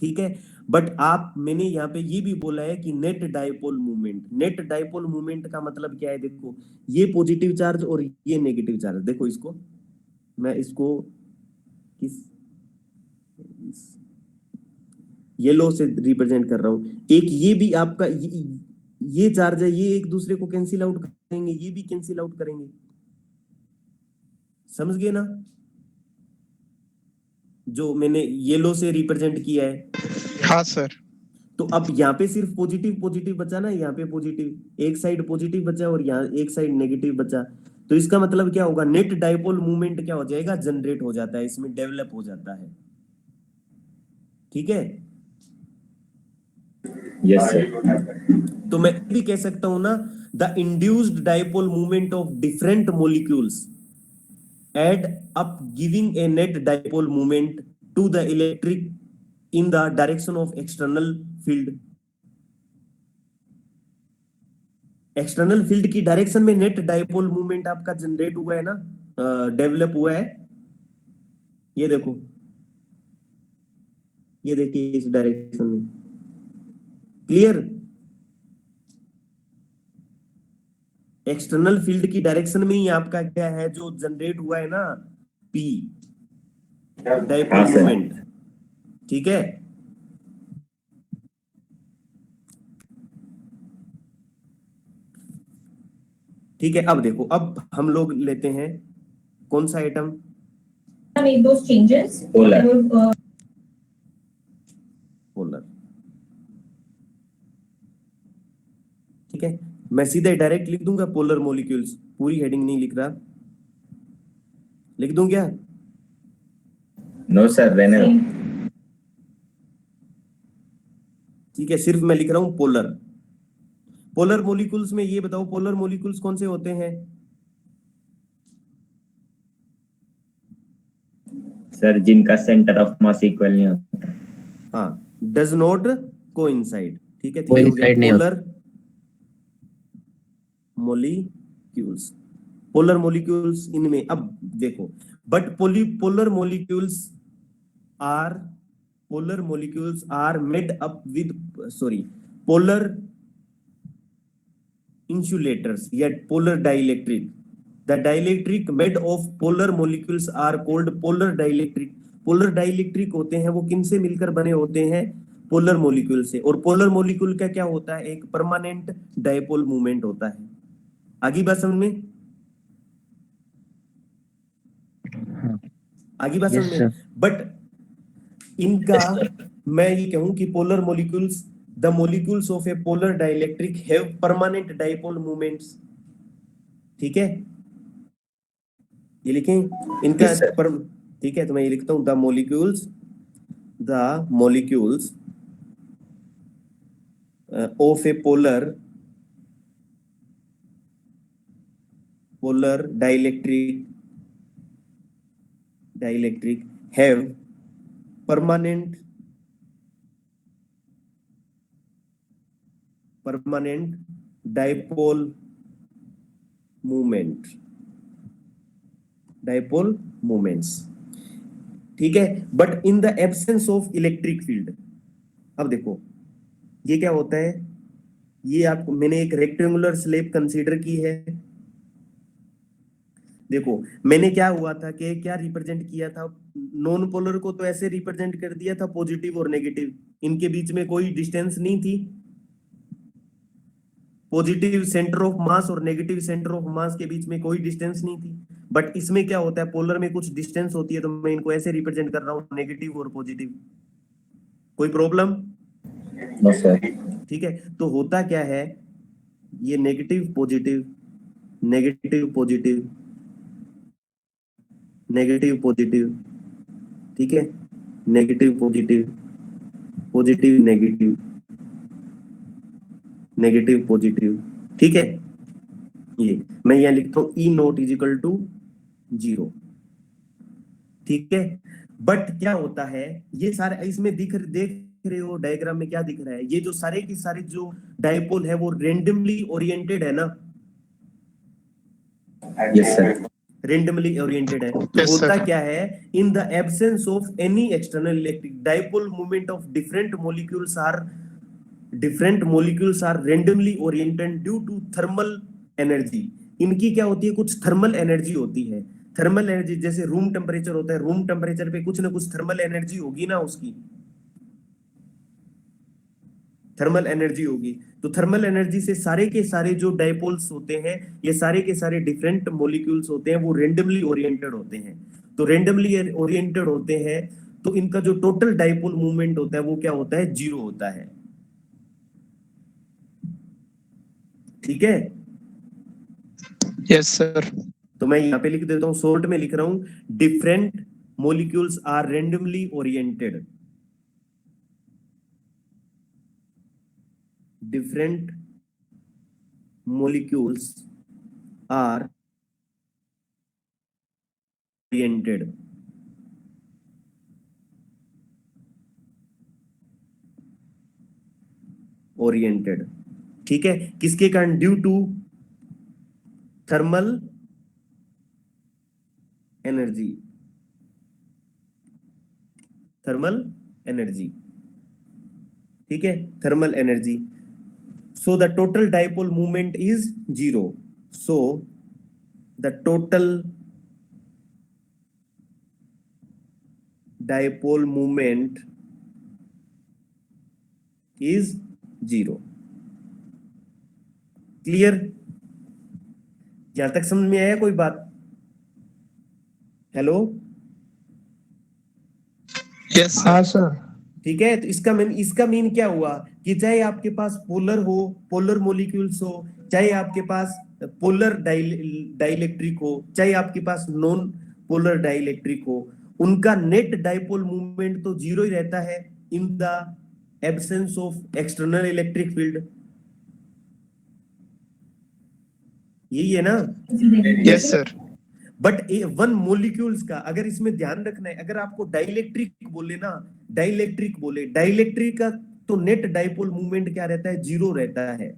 ठीक है। बट मैंने यहाँ पे ये भी बोला है कि net dipole movement. Net dipole movement का मतलब क्या है? देखो, ये पॉजिटिव चार्ज और ये नेगेटिव चार्ज। देखो इसको, मैं इसको किस येलो से रिप्रेजेंट कर रहा हूं। एक ये भी आपका ये चार्ज है, ये एक दूसरे को कैंसिल आउट करेंगे, ये भी कैंसिल आउट करेंगे। समझ गए ना? जो मैंने येलो से रिप्रेजेंट किया है। हाँ सर। तो अब यहाँ पे सिर्फ पॉजिटिव पॉजिटिव बचा ना, यहाँ पे पॉजिटिव, एक साइड पॉजिटिव बचा और यहाँ एक साइड नेगेटिव बचा। तो इसका मतलब क्या होगा? नेट डाइपोल मूवमेंट क्या हो जाएगा? जनरेट हो जाता है, इसमें डेवलप हो जाता है। ठीक है। Yes, sir. तो मैं भी कह सकता हूं ना, the induced dipole movement of different molecules add up giving a net dipole movement to the electric in the direction of external field. External field की डायरेक्शन में नेट डाइपोल मूवमेंट आपका जनरेट हुआ है ना, डेवलप हुआ है। ये देखो, ये देखिए इस डायरेक्शन में। क्लियर? एक्सटर्नल फील्ड की डायरेक्शन में ही आपका क्या है जो जनरेट हुआ है ना? पी डाइपोल हाँ, सर। मूवमेंट। ठीक है। ठीक है। अब देखो, अब हम लोग लेते हैं कौन सा item? make those changes. Polar. Polar. ठीक है। मैं सीधे डायरेक्ट लिख दूंगा पोलर मॉलिक्यूल्स, पूरी हेडिंग नहीं लिख रहा। लिख दूं क्या? No, sir. रहने दो। ठीक है, सिर्फ मैं लिख रहा हूं पोलर। पोलर मॉलिक्यूल्स में ये बताओ, पोलर मॉलिक्यूल्स कौन से होते हैं? सर, जिनका सेंटर ऑफ मास इक्वल नहीं होता। हाँ, डज नॉट कोइंसाइड। ठीक है, तो ये कोई हो गया slide नहीं पोलर मोलिक्यूल्स। पोलर मोलिक्यूल्स इनमें अब देखो, but polar molecules are made up with polar insulators, yet polar dielectric. The dielectric made of polar molecules are called polar dielectric. Polar dielectric होते हैं वो किनसे मिलकर बने होते हैं? पोलर मॉलिक्यूल से। और पोलर मॉलिक्यूल का क्या होता है? एक परमानेंट डायपोल मूवमेंट होता है। आगे बात समझ में? आगे बात समझ में? बट इनका मैं ये कहूं कि polar molecules, the molecules of a polar dielectric have permanent dipole moments। ठीक है, ये लिखें इनका ठीक है, तो मैं ये लिखता हूं the molecules of a polar dielectric have permanent dipole moments। ठीक है, but in the absence of electric field. अब देखो ये क्या होता है, ये आपको मैंने एक रेक्टेंगुलर स्लैब कंसीडर की है। देखो मैंने क्या हुआ था कि क्या रिप्रेजेंट किया था, नॉन पोलर को तो ऐसे रिप्रेजेंट कर दिया था, पॉजिटिव और नेगेटिव, इनके बीच में कोई डिस्टेंस नहीं थी। पॉजिटिव सेंटर ऑफ मास और नेगेटिव सेंटर ऑफ मास के बीच में कोई डिस्टेंस नहीं थी। बट इसमें क्या होता है, पोलर में कुछ डिस्टेंस होती है, तो मैं इनको ऐसे रिप्रेजेंट कर रहा हूं, नेगेटिव और पॉजिटिव। कोई प्रॉब्लम? No sir. ठीक है, तो होता क्या है, ये negative positive, negative positive, negative positive, ठीक है, negative positive, positive negative, negative positive. ठीक है, ये मैं यहां लिखता हूं E naught is equal to 0। ठीक है, बट क्या होता है, ये सारे इसमें देख रहे हो डायग्राम में क्या दिख रहा है, ये जो सारे की सारे जो डायपोल है वो रेंडमली ओरिएंटेड है ना? Yes sir. रेंडमली ओरिएंटेड है। तो Yes, होता sir. क्या है, in the absence of any external electric dipole movement of different molecules are randomly oriented due to thermal energy. इनकी क्या होती है, कुछ थर्मल एनर्जी होती है। थर्मल एनर्जी जैसे रूम टेम्परेचर होता है, रूम टेम्परेचर पे कुछ ना कुछ थर्मल एनर्जी होगी ना, उसकी थर्मल एनर्जी होगी। तो थर्मल एनर्जी से सारे के सारे जो डायपोल्स होते हैं, ये सारे के सारे डिफरेंट मॉलिक्यूल्स होते हैं, वो रेंडमली ओरिएंटेड होते हैं। तो रेंडमली ओरिएंटेड होते हैं तो इनका जो टोटल डायपोल मूवमेंट होता है वो क्या होता है, 0 होता है। ठीक है, Yes, sir. तो मैं यहाँ पे लिख देता हूं, शॉर्ट में लिख रहा हूं, different molecules are randomly oriented. Different molecules are oriented। Oriented, ठीक है, किसके कारण? Due to thermal energy, thermal energy, ठीक है, thermal energy. So the total dipole moment is 0. So the total dipole moment is 0. Clear? यहां तक समझ में आया कोई बात? हेलो? Yes, sir. हाँ सर। ठीक है, तो इसका मीन क्या हुआ कि चाहे आपके पास पोलर हो, पोलर मॉलिक्यूल्स हो, चाहे आपके पास पोलर डाइलेक्ट्रिक हो, चाहे आपके पास नॉन पोलर डाइलेक्ट्रिक हो, उनका नेट डाइपोल मूवमेंट तो 0 ही रहता है in the absence of external electric field. यही है ना? Yes, sir. But one molecules का अगर इसमें ध्यान रखना है, अगर आपको डाइलेक्ट्रिक बोले ना, डाइलेक्ट्रिक बोले, डाइलेक्ट्रिक का तो नेट डाइपोल मूवमेंट क्या रहता है, जीरो रहता है।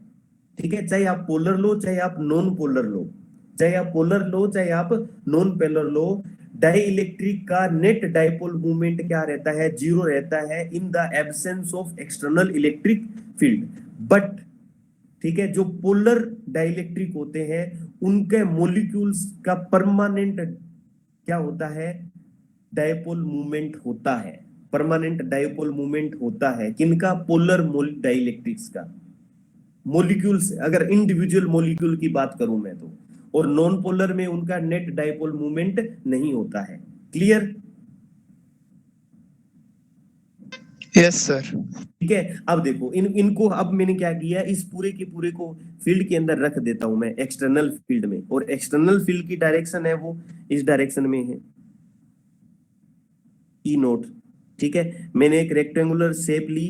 ठीक है, चाहे आप पोलर लो चाहे आप नॉन पोलर लो, चाहे आप पोलर लो चाहे आप नॉन पोलर लो, डाइइलेक्ट्रिक का नेट डाइपोल मूवमेंट क्या रहता है, जीरो रहता है in the absence of external electric field. But ठीक है, जो पोलर डाइइलेक्ट्रिक होते हैं उनके मॉलिक्यूल्स का परमानेंट क्या होता है, डाइपोल मूवमेंट होता है, परमानेंट डाइपोल मूवमेंट होता है। किनका, पोलर डाइइलेक्ट्रिक्स का। मॉलिक्यूल्स, अगर इंडिविजुअल मॉलिक्यूल की बात करूं मैं तो, और नॉन पोलर में उनका नेट डाइपोल मूवमेंट नहीं होता है। क्लियर? Yes, sir. ठीक है, अब देखो इनको अब मैंने क्या किया, इस पूरे के पूरे को फील्ड के अंदर रख देता हूं मैं, एक्सटर्नल फील्ड में, और एक्सटर्नल फील्ड की डायरेक्शन है वो इस डायरेक्शन में है, ई नोट। ठीक है, मैंने एक रेक्टेंगुलर शेप ली,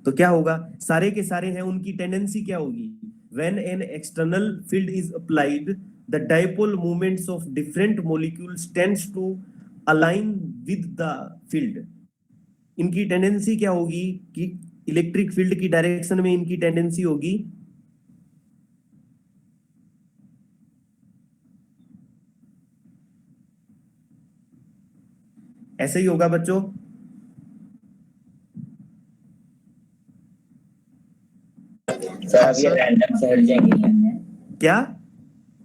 तो क्या होगा, सारे के सारे हैं, उनकी टेंडेंसी क्या होगी, when an external field is applied the dipole movements of different molecules tends to align with the field. इनकी टेंडेंसी क्या होगी कि इलेक्ट्रिक फील्ड की डायरेक्शन में इनकी टेंडेंसी होगी ऐसे ही होगा बच्चों। सर अब ये रैंडम से हट जाएंगे क्या,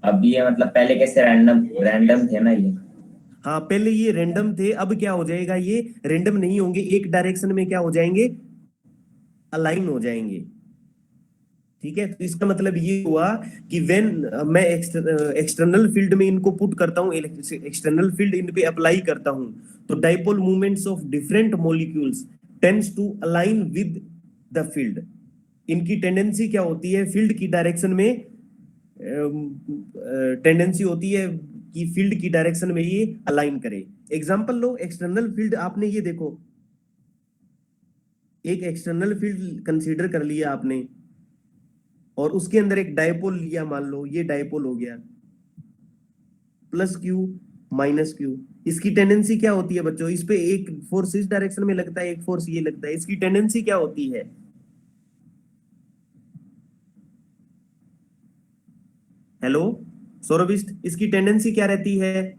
अब ये मतलब पहले कैसे रैंडम रैंडम थे ना ये? हाँ पहले ये रैंडम थे, अब क्या हो जाएगा, ये रैंडम नहीं होंगे, एक डायरेक्शन में क्या हो जाएंगे, अलाइन हो जाएंगे। ठीक है, तो इसका मतलब ये हुआ कि व्हेन मैं एक्सटर्नल फील्ड में इनको पुट करता हूँ, एक्सटर्नल फील्ड इन पे अप्लाई करता हूँ, तो dipole movements of different molecules tends to align with the field. इनकी टेंडेंसी क्या होती है, फील्ड की डायरेक्शन में टेंडेंसी होती है कि फील्ड की डायरेक्शन में ये अलाइन करे। एग्जांपल लो, एक्सटर्नल फील्ड आपने ये देखो, एक एक्सटर्नल फील्ड कंसीडर कर लिया आपने, और उसके अंदर एक डायपोल लिया, मान लो ये डायपोल हो गया, प्लस क्यू माइनस क्यू। इसकी टेंडेंसी क्या होती है बच्चों, इस पे एक फोर्स इस डायरेक्शन में लगता है, एक फोर्स ये लगता है, इसकी टेंडेंसी क्या होती है, हेलो सौरभिष्ट, इसकी टेंडेंसी क्या रहती है,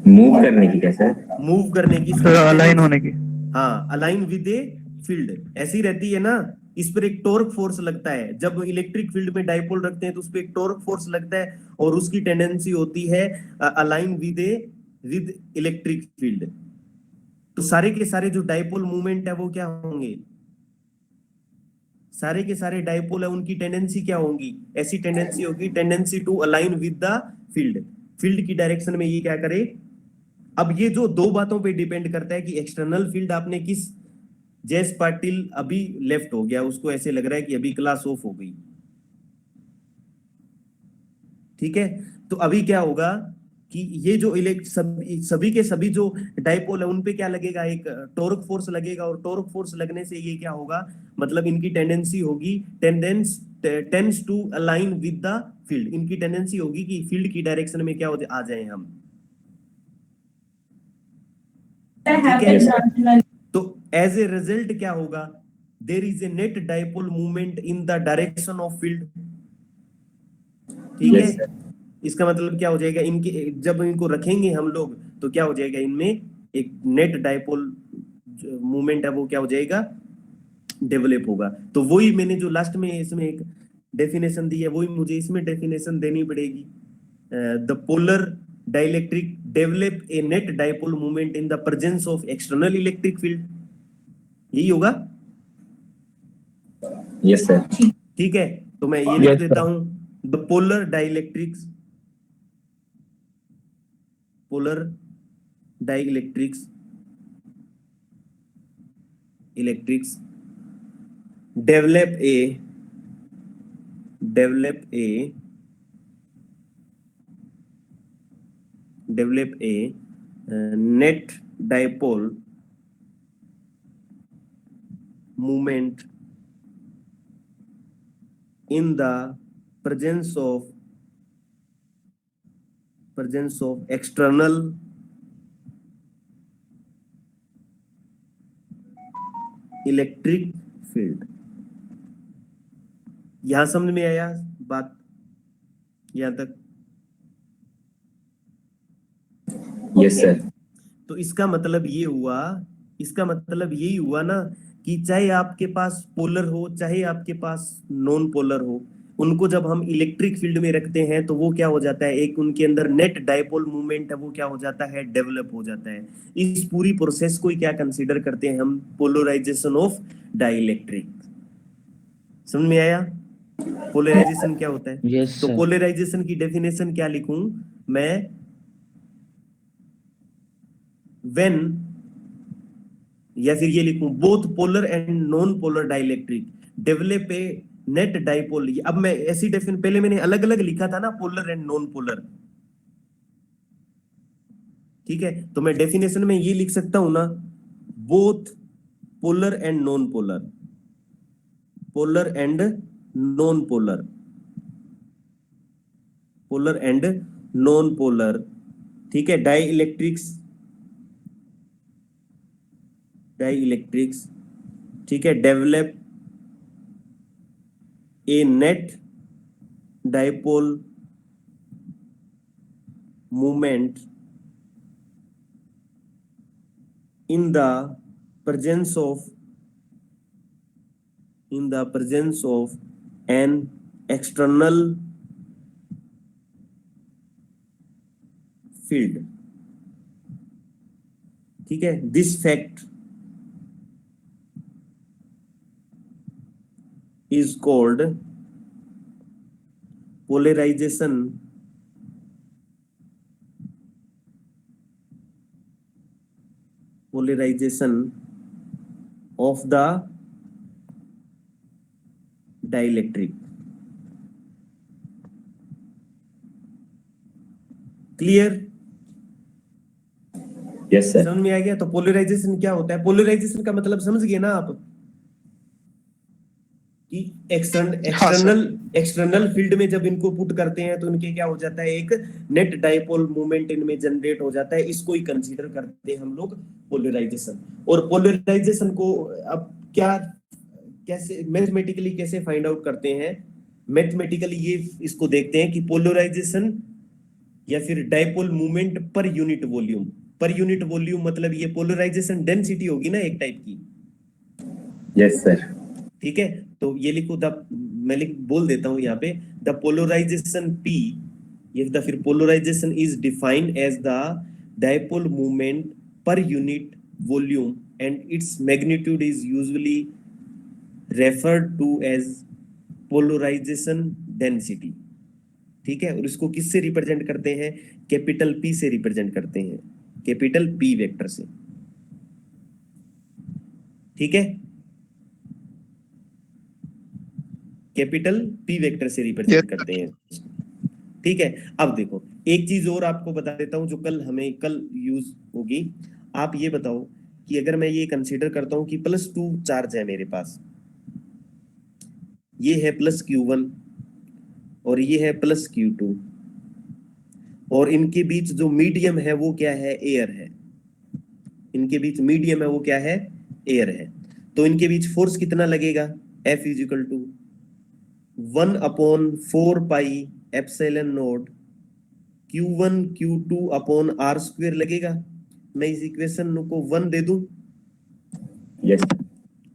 मूव करने की? क्या सर? मूव करने की, अलाइन होने की। हाँ, अलाइन विद ए फील्ड ऐसी रहती है ना। इस पर एक टॉर्क फोर्स लगता है, जब इलेक्ट्रिक फील्ड में डाइपोल रखते हैं तो उस पर एक टॉर्क फोर्स लगता है, और उसकी टेंडेंसी होती है अलाइन विद इलेक्ट्रिक फील्ड। तो सारे के सारे जो डाइपोल मूवमेंट है वो क्या होंगे, सारे के सारे डाइपोल है उनकी टेंडेंसी क्या होगी, ऐसी टेंडेंसी होगी, tendency to align with the field. Field की डायरेक्शन में ये क्या करे। अब ये जो दो बातों पे डिपेंड करता है कि एक्सटर्नल फील्ड आपने किस, जयस पाटिल अभी लेफ्ट हो गया, उसको ऐसे लग रहा है कि अभी क्लास ऑफ हो गई। ठीक है, तो अभी क्या होगा कि ये जो सभी के सभी जो डाइपोल है उन पे क्या लगेगा, एक टॉर्क फोर्स लगेगा, और टॉर्क फोर्स लगने से ये क्या होगा, मतलब इनकी टेंडेंसी होगी tends to align with the field. इनकी टेंडेंसी होगी कि फील्ड की डायरेक्शन में क्या आ जाए हम। ठीक है, तो एज ए रिजल्ट क्या होगा, there is a net dipole movement in the direction of field. ठीक है, इसका मतलब क्या हो जाएगा, इनके जब इनको रखेंगे हम लोग तो क्या हो जाएगा, इनमें एक नेट डाइपोल मूवमेंट है वो क्या हो जाएगा, डेवलप होगा। तो वही मैंने जो लास्ट में इसमें एक डेफिनेशन दी है, वही मुझे इसमें डेफिनेशन देनी पड़ेगी। The polar dielectric develop a net dipole movement in the presence of external electric field, यही होगा। Yes sir. ठीक है, तो मैं ये लिख देता हूं, the polar dielectrics, polar dielectrics develop a net dipole moment in the presence of external electric field. यहां समझ में आया बात यहां तक? Yes sir. तो इसका मतलब यही हुआ ना कि चाहे आपके पास पोलर हो चाहे आपके पास नॉन पोलर हो, उनको जब हम इलेक्ट्रिक फील्ड में रखते हैं तो वो क्या हो जाता है, एक उनके अंदर नेट डायपोल मूवमेंट है वो क्या हो जाता है, डेवलप हो जाता है। इस पूरी प्रोसेस को क्या कंसीडर करते हैं हम, पोलराइजेशन ऑफ डाइलेक्ट्रिक। समझ में आया पोलराइजेशन क्या होता है? Yes, तो sir. पोलराइजेशन की डेफिनेशन क्या लिखूं मैं, व्हेन, या फिर ये लिखूं both polar and non polar dielectric develop a net dipole. अब मैं ऐसी डेफिनेशन, पहले मैंने अलग अलग लिखा था ना पोलर एंड नॉन पोलर, ठीक है, तो मैं डेफिनेशन में ये लिख सकता हूं ना, both polar and non polar, polar and non polar, polar and non polar, ठीक है, डाइलेक्ट्रिक्स, ठीक है, develop a net dipole movement in the presence of an external field, ठीक है। This fact is called polarization of the dielectric। Clear? Yes sir. समझ में आ गया? तो पोलराइजेशन क्या होता है? पोलराइजेशन का मतलब समझ गए ना आप कि एक्सटर्नल फील्ड में जब इनको पुट करते हैं तो इनके क्या हो जाता है, एक नेट डाइपोल मूवमेंट इनमें जनरेट हो जाता है। इसको ही कंसीडर करते हैं हम लोग पोलराइजेशन। और पोलराइजेशन को अब कैसे मैथमेटिकली कैसे फाइंड आउट करते हैं? मैथमेटिकली ये इसको देखते हैं कि पोलराइजेशन या फिर dipole movement per unit volume, मतलब ये पोलराइजेशन डेंसिटी होगी ना एक टाइप की। Yes sir. ठीक है, तो ये लिखो, मैं बोल देता हूं यहाँ पे, द पोलराइजेशन P, ये फिर polarization is defined as the dipole movement per unit volume and its magnitude is usually referred to as polarization density. ठीक है, और इसको किससे रिप्रेजेंट करते हैं? कैपिटल P से रिप्रेजेंट करते हैं, कैपिटल P वेक्टर से। ठीक है, कैपिटल P वेक्टर से रिप्रेजेंट करते हैं। ठीक है, अब देखो एक चीज और आपको बता देता हूं जो कल यूज होगी। आप ये बताओ कि अगर मैं ये कंसीडर करता हूं कि +2 चार्ज है मेरे पास, ये है +Q1 और ये है +Q2, और इनके बीच जो मीडियम है वो क्या है? एयर है। इनके बीच मीडियम है वो क्या है? एयर है। तो इनके बीच फोर्स कितना लगेगा? F = 1/4πε0 Q1 Q2/r² लगेगा। मैं इस इक्वेशन को 1 दे दूं। यस।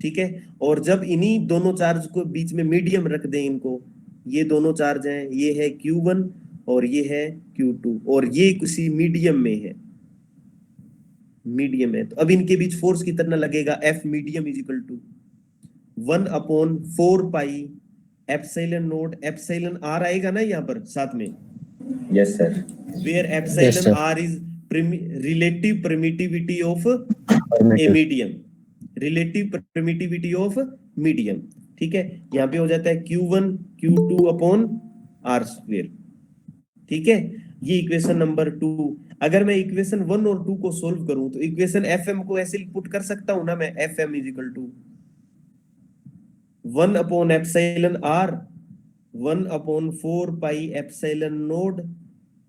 ठीक है, और जब इन्हीं दोनों चार्ज को बीच में मीडियम रख दें, इनको, ये दोनों चार्ज हैं, ये है Q1 और ये है Q2, और ये किसी मीडियम में है, तो अब इनके बीच फोर्स कितना लगेगा? F medium = 1/4πε0 εr आएगा ना यहाँ पर साथ में। Yes sir. Where εr is relative permittivity of a medium, ठीक है, यहाँ पे हो जाता है Q1 Q2/r²। ठीक है, ये इक्वेशन नंबर 2। अगर मैं इक्वेशन 1 और 2 को सोल्व करूं तो इक्वेशन FM को ऐसे पुट कर सकता हूं ना मैं, FM = 1/εr 1/4 pi epsilon naught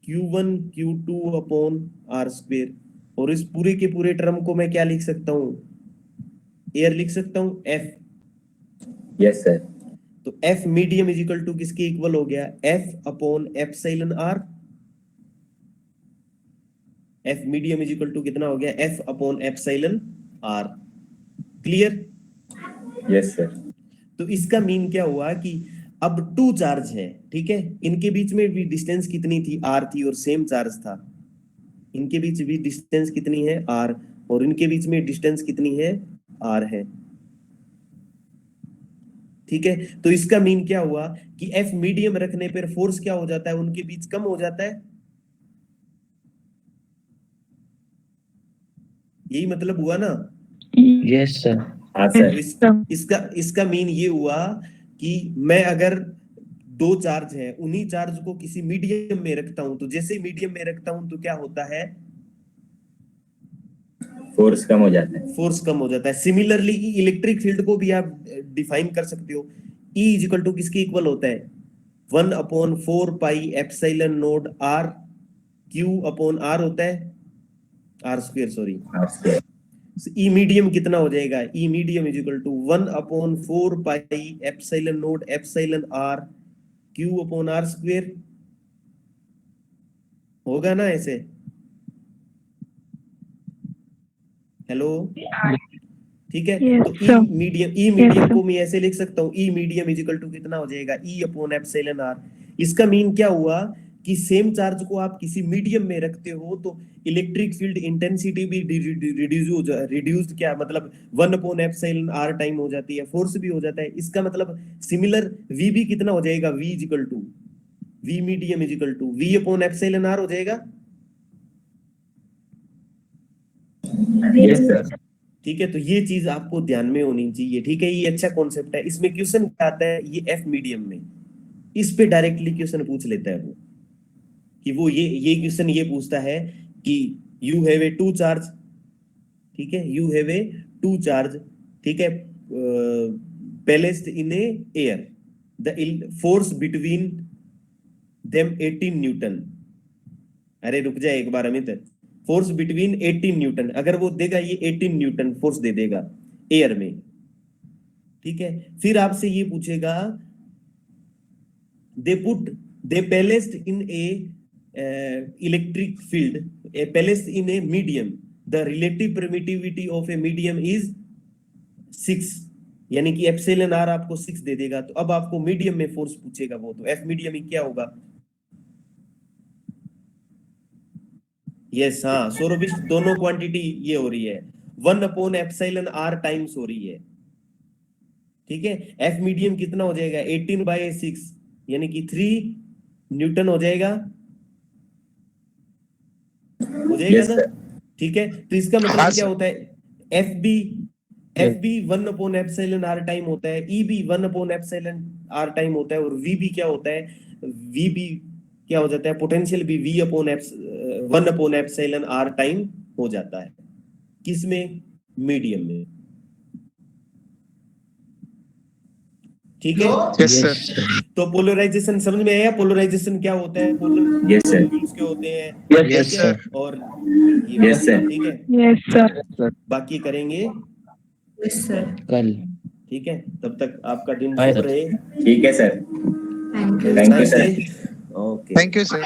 Q1 Q2 upon R square. और इस पूरे के पूरे टर्म को मैं क्या लिख सकता हूँ, एयर लिख सकता हूँ F। Yes sir. तो F medium is equal to किसके इक्वल हो गया, F upon epsilon R. F medium is equal to कितना हो गया, F upon epsilon R. Clear? Yes sir. तो इसका मीन क्या हुआ कि अब टू चार्ज है, ठीक है, इनके बीच में भी डिस्टेंस कितनी थी, R थी, और सेम चार्ज था। इनके बीच भी डिस्टेंस कितनी है, R, और इनके बीच में डिस्टेंस कितनी है, R है। ठीक है, तो इसका मीन क्या हुआ कि F मीडियम रखने पर फोर्स क्या हो जाता है, उनके बीच कम हो जाता है। यही मतलब हुआ ना? Yes sir. हाँ सर। इसका मीन ये हुआ कि मैं अगर दो चार्ज है, उन्हीं चार्ज को किसी मीडियम में रखता हूं, तो जैसे मीडियम में रखता हूं तो क्या होता है, फोर्स कम हो जाता है। फोर्स कम हो जाता है। सिमिलरली इलेक्ट्रिक फील्ड को भी आप डिफाइन कर सकते हो। E इज इक्वल टू किसके इक्वल होता है, 1/4 pi epsilon naught R Q upon R होता है, R square, sorry. E medium कितना हो जाएगा, E medium is equal to 1/4 pi epsilon R Q upon R square. होगा ना ऐसे? हेलो, ठीक है। तो ई मीडियम को मैं ऐसे लिख सकता हूँ, ई मीडियम इज इक्वल टू कितना हो जाएगा, ई अपॉन एप्सिलॉन R। इसका मीन क्या हुआ कि सेम चार्ज को आप किसी मीडियम में रखते हो तो इलेक्ट्रिक फील्ड इंटेंसिटी भी रिड्यूस क्या मतलब 1/एप्सिलॉन R टाइम हो जाती है, फोर्स भी हो जाता है। इसका मतलब सिमिलर V भी कितना हो जाएगा, V is equal to V medium is equal to V upon epsilon R हो जाएगा। Yes sir. ठीक है, तो ये चीज आपको ध्यान में होनी चाहिए। ठीक है, ये अच्छा कॉन्सेप्ट है। इसमें क्वेश्चन क्या आता है, ये F मीडियम में, इस पे डायरेक्टली क्वेश्चन पूछ लेता है वो, कि वो ये क्वेश्चन ये पूछता है कि you have a two charge, ठीक है, you have a two charge, ठीक है, placed in a air, the force between them 18 newton. अरे रुक जाए एक बार अमित, फोर्स बिटवीन 18 न्यूटन, अगर वो देगा ये 18 न्यूटन फोर्स दे देगा एयर में, ठीक है। फिर आपसे ये पूछेगा they placed in a electric field, placed in a medium, the relative permittivity of a medium is 6, यानी कि एप्सिलॉन R आपको 6 दे देगा। तो अब आपको मीडियम में फोर्स पूछेगा वो, तो F मीडियम ही क्या होगा, यस, हाँ सौरभिष, दोनों क्वांटिटी ये हो रही है 1/एप्सिलॉन R टाइम्स हो रही है, ठीक है। F मीडियम कितना हो जाएगा, 18/6, यानी कि 3 न्यूटन हो जाएगा यस ना, सर। ठीक है। तो इसका मतलब हाँ, क्या सर। होता है, एफ बी 1/एप्सिलॉन R टाइम होता है, ई भी 1/एप्सिलॉन R टाइम होता है, और वी भी क्या होता है, वी भी क्या हो जाता है, पोटेंशियल भी 1/एप्सिलॉन R टाइम हो जाता है। किसमें, मीडियम में, ठीक है। Yes sir. तो पोलराइजेशन समझ में आया, पोलराइजेशन क्या होता है, Yes, sir. क्या होते हैं, यस सर। और Yes, sir. ठीक है, यस सर। बाकी करेंगे कल। ठीक है। तब तक आपका दिन Bye, शुभ sir. रहे। ठीक है sir. Thank you. Thank you, sir. Okay, thank you sir.